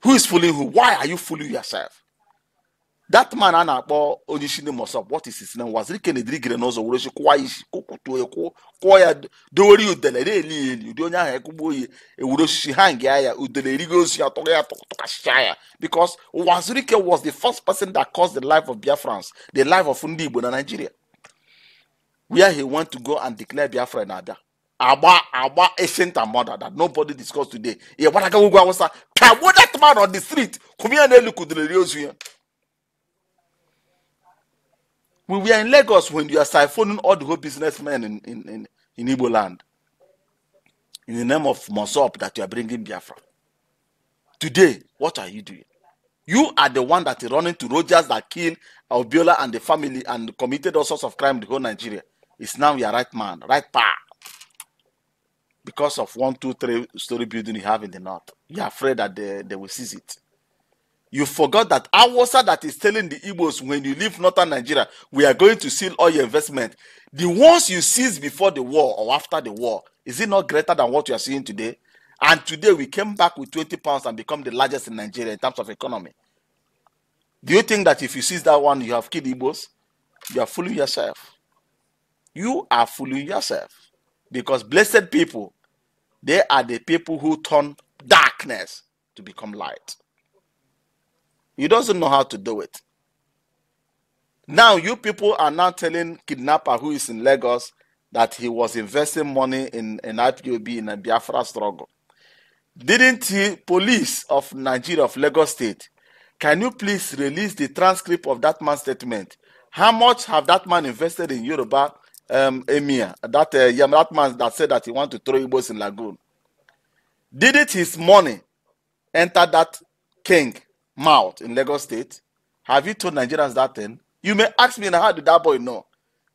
Who is fooling who? Why are you fooling yourself? That man anakpo Onyishine Mosop, what is his name? Was Rikene Drigenozo Uroshi Kwaishi Kukutu Koya Dori Udele Udonya Hekuboye Uroshi Hangaya Udele Rigosia Toya Tokashaya. Because Wazirike was the first person that caused the life of Biafrans, the life of Ndigbo in Nigeria. Where he went to go and declare Biafra in Abia. Aba ancient and mother that nobody discussed today. Yeah, what I go was that man on the street. Come here and look at the we were in Lagos when you are siphoning all the whole businessmen in Igbo land. In the name of Mosop that you are bringing Biafra. Today, what are you doing? You are the one that is running to Rogers that killed Obiola and the family and committed all sorts of crime in the whole Nigeria. It's now your right man, right power. Because of 1, 2, 3-story building you have in the north. You are afraid that they will seize it. You forgot that Awasa that is telling the Igbos when you leave northern Nigeria, we are going to seal all your investment. The ones you seized before the war or after the war, is it not greater than what you are seeing today? And today we came back with 20 pounds and become the largest in Nigeria in terms of economy. Do you think that if you seize that one, you have killed Igbos? You are fooling yourself. You are fooling yourself. Because blessed people, they are the people who turn darkness to become light. He doesn't know how to do it. Now you people are now telling kidnapper who is in Lagos that he was investing money in IPOB in a Biafra struggle. Didn't he, police of Nigeria, of Lagos State, can you please release the transcript of that man's statement? How much have that man invested in Yoruba Emir? That man that said that he wanted to throw Igbos in Lagoon. Didn't his money enter that king mouth in Lagos State? Have you told Nigerians that thing? You may ask me, how did that boy know?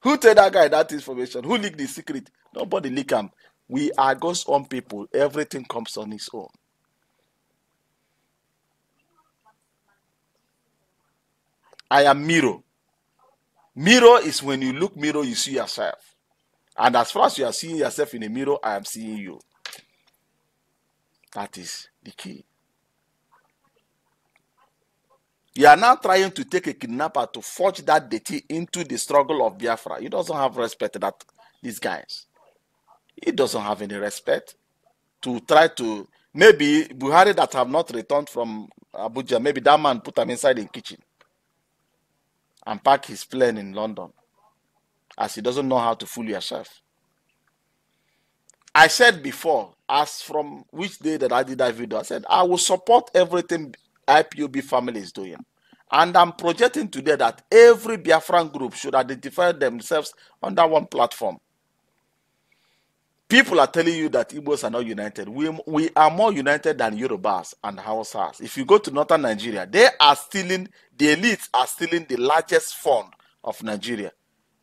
Who told that guy that information? Who leaked the secret? Nobody leaked him. We are God's own people. Everything comes on its own. I am mirror. Mirror is when you look mirror, you see yourself. And as far as you are seeing yourself in a mirror, I am seeing you. That is the key. You are now trying to take a kidnapper to forge that deity into the struggle of Biafra. He doesn't have respect that these guys. He doesn't have any respect to try to, maybe Buhari that have not returned from Abuja, maybe that man put him inside the kitchen and park his plane in London, as he doesn't know how to fool yourself. I said before, as from which day that I did that video, I said I will support everything IPOB family is doing. And I'm projecting today that every Biafran group should identify themselves under one platform. People are telling you that Igbos are not united. We are more united than Yorubas and Hausas. If you go to northern Nigeria, they are stealing, the elites are stealing the largest fund of Nigeria.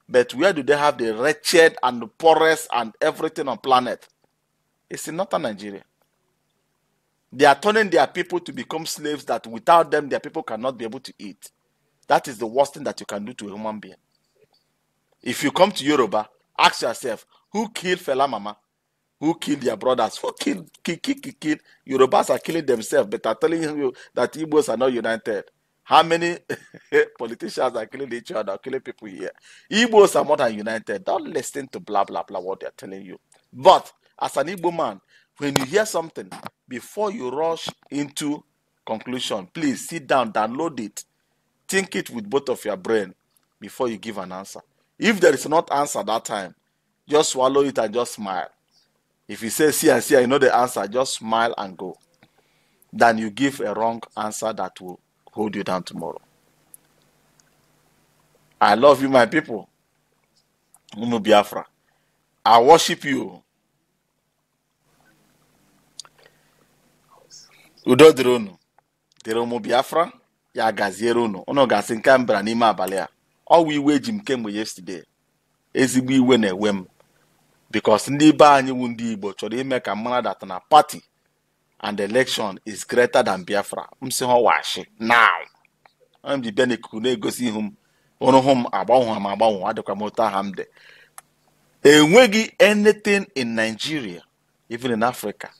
But where do they have the wretched and the poorest and everything on planet? It's in northern Nigeria. They are turning their people to become slaves that without them, their people cannot be able to eat. That is the worst thing that you can do to a human being. If you come to Yoruba, ask yourself, who killed Fela Mama? Who killed their brothers? Who killed? Yorubas are killing themselves, but are telling you that Igbos are not united. How many politicians are killing each other, killing people here? Igbos are more than united. Don't listen to blah, blah, blah, what they're telling you. But as an Igbo man, when you hear something, before you rush into conclusion, please sit down, download it, think it with both of your brain before you give an answer. If there is not answer that time, just swallow it and just smile. If you say see and see, I know the answer, just smile and go. Then you give a wrong answer that will hold you down tomorrow. I love you, my people. Umu Biafra. I worship you. Udo dịrị unu. Dịrị ụmụ Biafra, ya gaziere unu. Unu gasị nke m bịara n'ime abalị a. Ọwụ iwe ji m kemgbe yesterday. Ezigbo iwe na-ewe m. Because ndị be anyị wu ndị Igbo chọrọ ime ka mara that na party and election is greater than Biafra. M sị ha washi now. I'm the Benekune Gosihum, Onohum, Abaham, Abaham, Adokamota Hamde. Enwegi anything in Nigeria, even in Africa,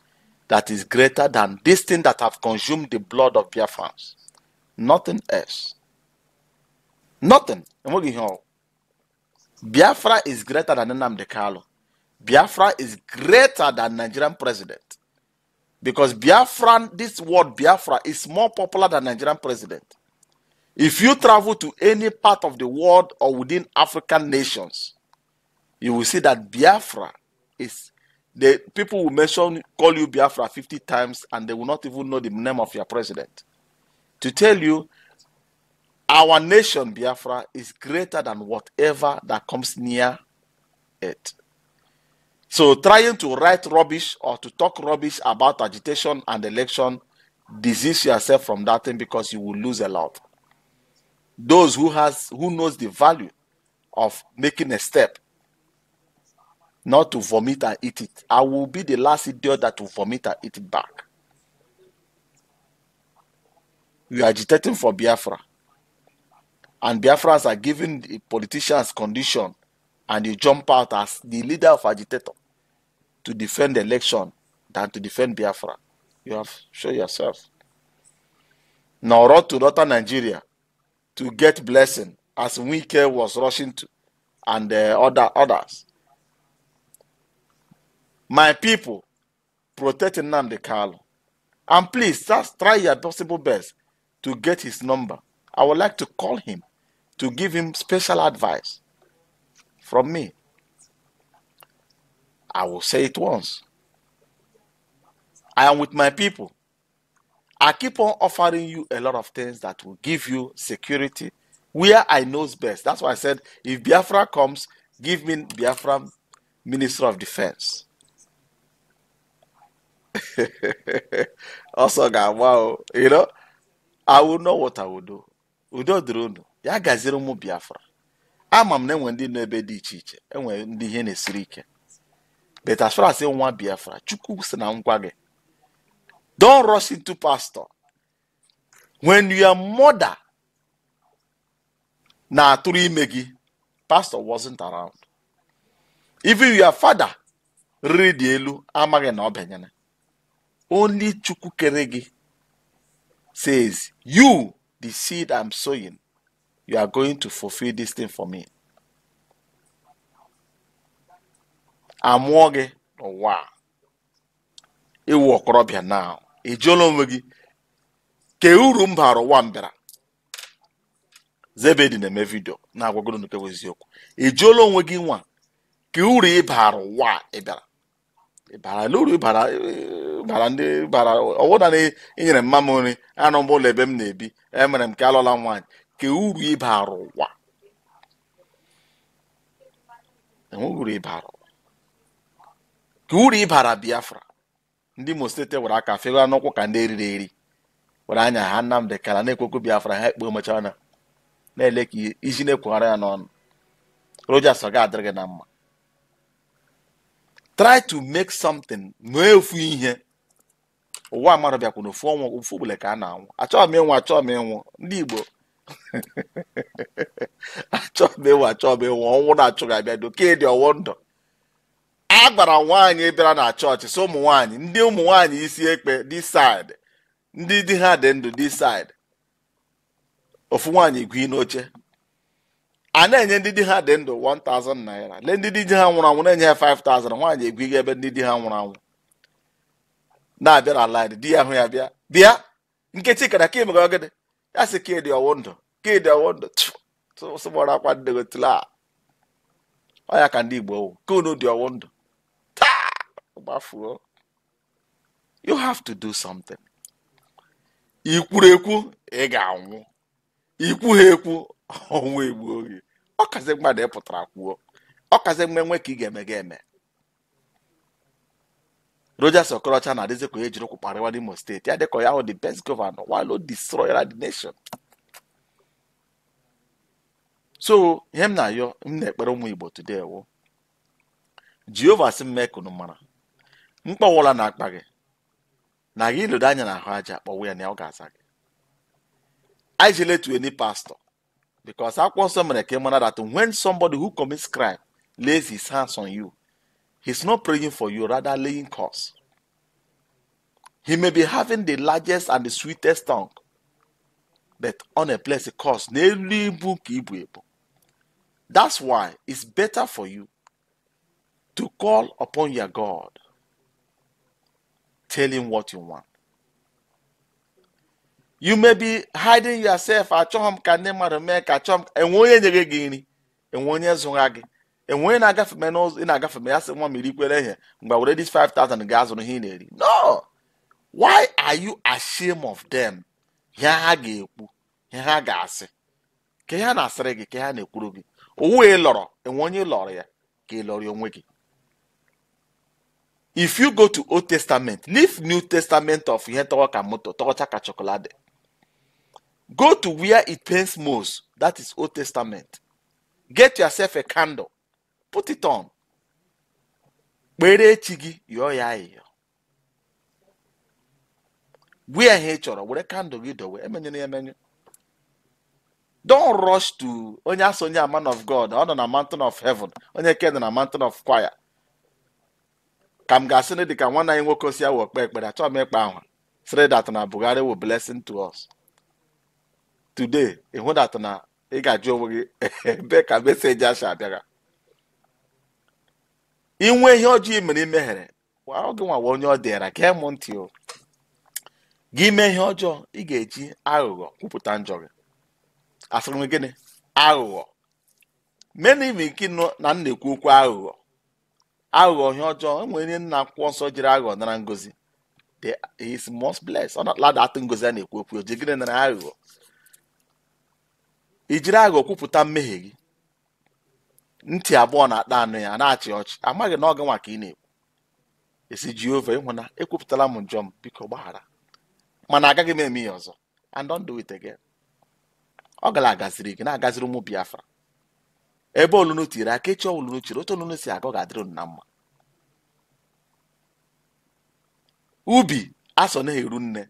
that is greater than this thing that have consumed the blood of Biafrans. Nothing else. Nothing. Biafra is greater than Nnamdi Kanu. Biafra is greater than Nigerian president. Because Biafran, this word Biafra is more popular than Nigerian president. If you travel to any part of the world or within African nations, you will see that Biafra is, the people will call you Biafra 50 times and they will not even know the name of your president. To tell you, our nation, Biafra, is greater than whatever that comes near it. So trying to write rubbish or to talk rubbish about agitation and election, disease yourself from that thing because you will lose a lot. Those who knows the value of making a step, not to vomit and eat it. I will be the last idiot that will vomit and eat it back. We are agitating for Biafra. And Biafrans are giving the politicians condition and you jump out as the leader of agitator to defend the election than to defend Biafra. You have shown yourself. Now run to northern Nigeria to get blessing as Wike was rushing to and others. My people, protect Nnamdi Kanu. And please, just try your possible best to get his number. I would like to call him to give him special advice from me. I will say it once. I am with my people. I keep on offering you a lot of things that will give you security where I knows best. That's why I said, if Biafra comes, give me Biafra Minister of Defense. Also, wow, you know, I will know what I will do. Udo drone. Ya gaziri mu Biafra. Ama m na enwe ndị n'ebe dị iche iche, enwe ndị ihe na-esiri ike. But as far as nwa Biafra, Chukwu sị na ngwa gị. Don't rush into pastor. When your mother na atụrụ ime gị, pastor wasn't around. Even your father riri dị elu amaghị na ọ banyere. Only Chukwu kere gị says, you, the seed I'm sowing, you are going to fulfill this thing for me. Amụọ gị n'ụwa. Iwu okorobịa now. Ijolo onwe gị ke uru m bara ụwa mbịara. Zebedi na-eme vidio na-agwagoro nke bụ eziokwu. Ijolo onwe gị nwa ke uru ịbara ụwa ịbịara. Ịbara luru ịbara ndị bara ọwụda na inyere mma m nri anọ m ụlọ ebe m na-ebi emere m ka alọla nwaanyị ke uru ịbara ụwa. Enweghị ịbara. Ke uru ịbara Biafra. Ndị Imo steeti were aka fegha n'ụkwụ ka ndị eriri eri were anya ha Nnamdi Kanu na-ekwekwu Biafra ha ekpe mechana na-ele ka iji na-ekwughara ya n'ọnụ. Rogers ọ ga-adịrị gị na mma. Try to make something. Nwee ofu ihe. Ụwa mmadụ bịakwa n'ofu ọnwụ ofu ugbule ka a na-anwụ. Achọghị m ịnwụ ndị Igbo. Achọghị m ịnwụ ọnwụ na-achụghị abịa doke dị ọwụ ndụ. A gbara nwaanyị bịara na chọọchị so ụmụ nwaanyị ndị ụmụ nwaanyị isi ekpe this side ndị di ha dị ndụ this side ofu nwaanyị igwe n'oche a na-enye ndị di ha dị ndụ 1,000 naira lee ndị di ha nwụrụ anwụ na-enye ha 5,000 nwaanyị egwe ebe ndị di ha nwụrụ anwụ na-abịa na line di ya hụ ya bịa nkechi kara ka emega ogede ya sị kedi ọwụ ndụ sụgbọrọ akwa ndegotila ọ ya ka ndị Igbo ka unu dị ọwụ ndụ. You have to do something. Ikwuru ekwu ị ga-anwụ. Ikwughị ekwu ọnwụ egbu oge. Ọ kazi mmadụ pụtara kwuo. Ọ kazi nwe ka ị ga-eme. Rogers Okorocha na adịzi ka ejiri kwụkparịwa n'Imo steeti. Ya dịka ya hụ the best governor while destroy the nation. So ihe m na-ayọ m na-ekpere ụmụ Igbo today wo Jehova sị m mee ka unu mara mkpọwụla na akpa gị na gị ilodo anya na ahụ aja akpọwụ ya na ọ ga-aza gị. isolate to any pastor. Because I want someone that when somebody who commits crime lays his hands on you, he's not praying for you, rather laying curse. He may be having the largest and the sweetest tongue, but on a place it curse. That's why it's better for you to call upon your God. Tell him what you want. You may be hiding yourself. And when I got for me, I said, "But this 5,000 gas on the no. Why are you ashamed of them? If you go to Old Testament, leave New Testament of chocolate. Go to where it pains most. That is Old Testament. Get yourself a candle. Put it on. Where a candle you do. Don't rush to Onya man of God on a mountain of heaven. Onye ken on a mountain of choir. Kam gasine de kan wana inwo kosia work back, but I told me say that na Bugari will blessing to us. Today, in what that na ega jowo back a message asha. Inwe ihe oji imere mehere. Wa oge nwa wonyo dera ke monti o. Gi me ihe ojo I ga-eji aghụghọ kwupụta njọ gị. Asịrị gịnị? Aghụghọ. Many mikino na nnekwu okwu aghụghọ. Aghụghọ ihe ọjọọ enwere nna akwụkwọ nsọ jiri aghụghọ nara ngozi. He is most blessed. Ọ na atụ ngozi a na-ekwu okwu oji gịnị nara aghụghọ. Ijiri aghụghọ kwupụta mmehie gị. Ntị abụọ na-ata anụ ya na-achị ọchị. Amaghị na ọ gị nwa ka ị na-ekwu. Esi Jehova ịhụ na ekwupụtala m njọ m biko gbaghara. Mana agaghị m eme ya ọzọ. And don't do it again. Ọ gara agaziri gị na-agaziri ụmụ Biafra. Ebe olunu tiri aka echi olunu chiri otu olunu si agọ ga-adịrị na mma. Ubi asọ na-eru nne.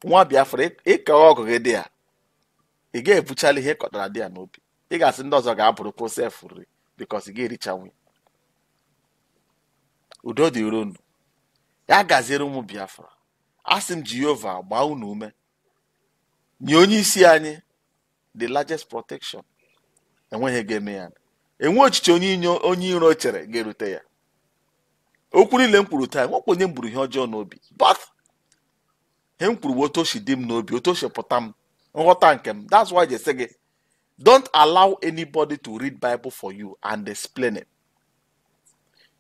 Nwa Biafra ịka ọgụ gị dị ya. Ị ga-ebuchala ihe kọtara dị ya n'obi. Ị ga-asị ndị ọzọ ga-abụrụ posef nri because ị ga-ericha nwe. Udo dị unu. Ya gaziere ụmụ Biafra. Asị m Jehova gbaa unu ume. Nye onye isi anyị the largest protection. Enweghị ga-eme ya. Enwe ochiche onye iro chere ga-erute ya. Okwu niile m kwuru taa, nwekwa onye m gburu ihe ọjọọ n'obi. But he m kwuru otu o si dị m n'obi, otu o si pụta m, nghọta nke m. That's why they say, don't allow anybody to read Bible for you and explain it.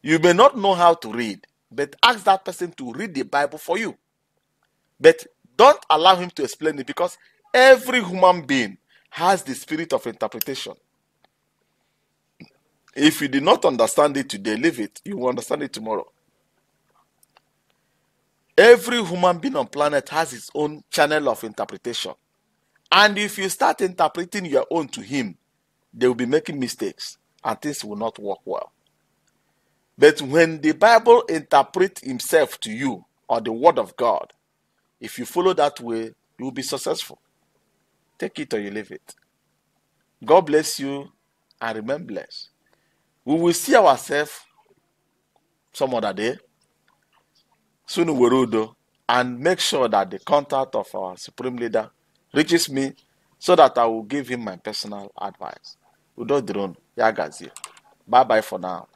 You may not know how to read, but ask that person to read the Bible for you. But don't allow him to explain it because every human being has the spirit of interpretation. If you did not understand it today, leave it. You will understand it tomorrow. Every human being on planet has his own channel of interpretation. And if you start interpreting your own to him, they will be making mistakes and things will not work well. But when the Bible interprets himself to you or the word of God, if you follow that way, you will be successful. Take it or you leave it. God bless you and remain blessed. We will see ourselves some other day. Soon Werudo, and make sure that the contact of our supreme leader reaches me so that I will give him my personal advice. Udo drone, Yagazi. Bye bye for now.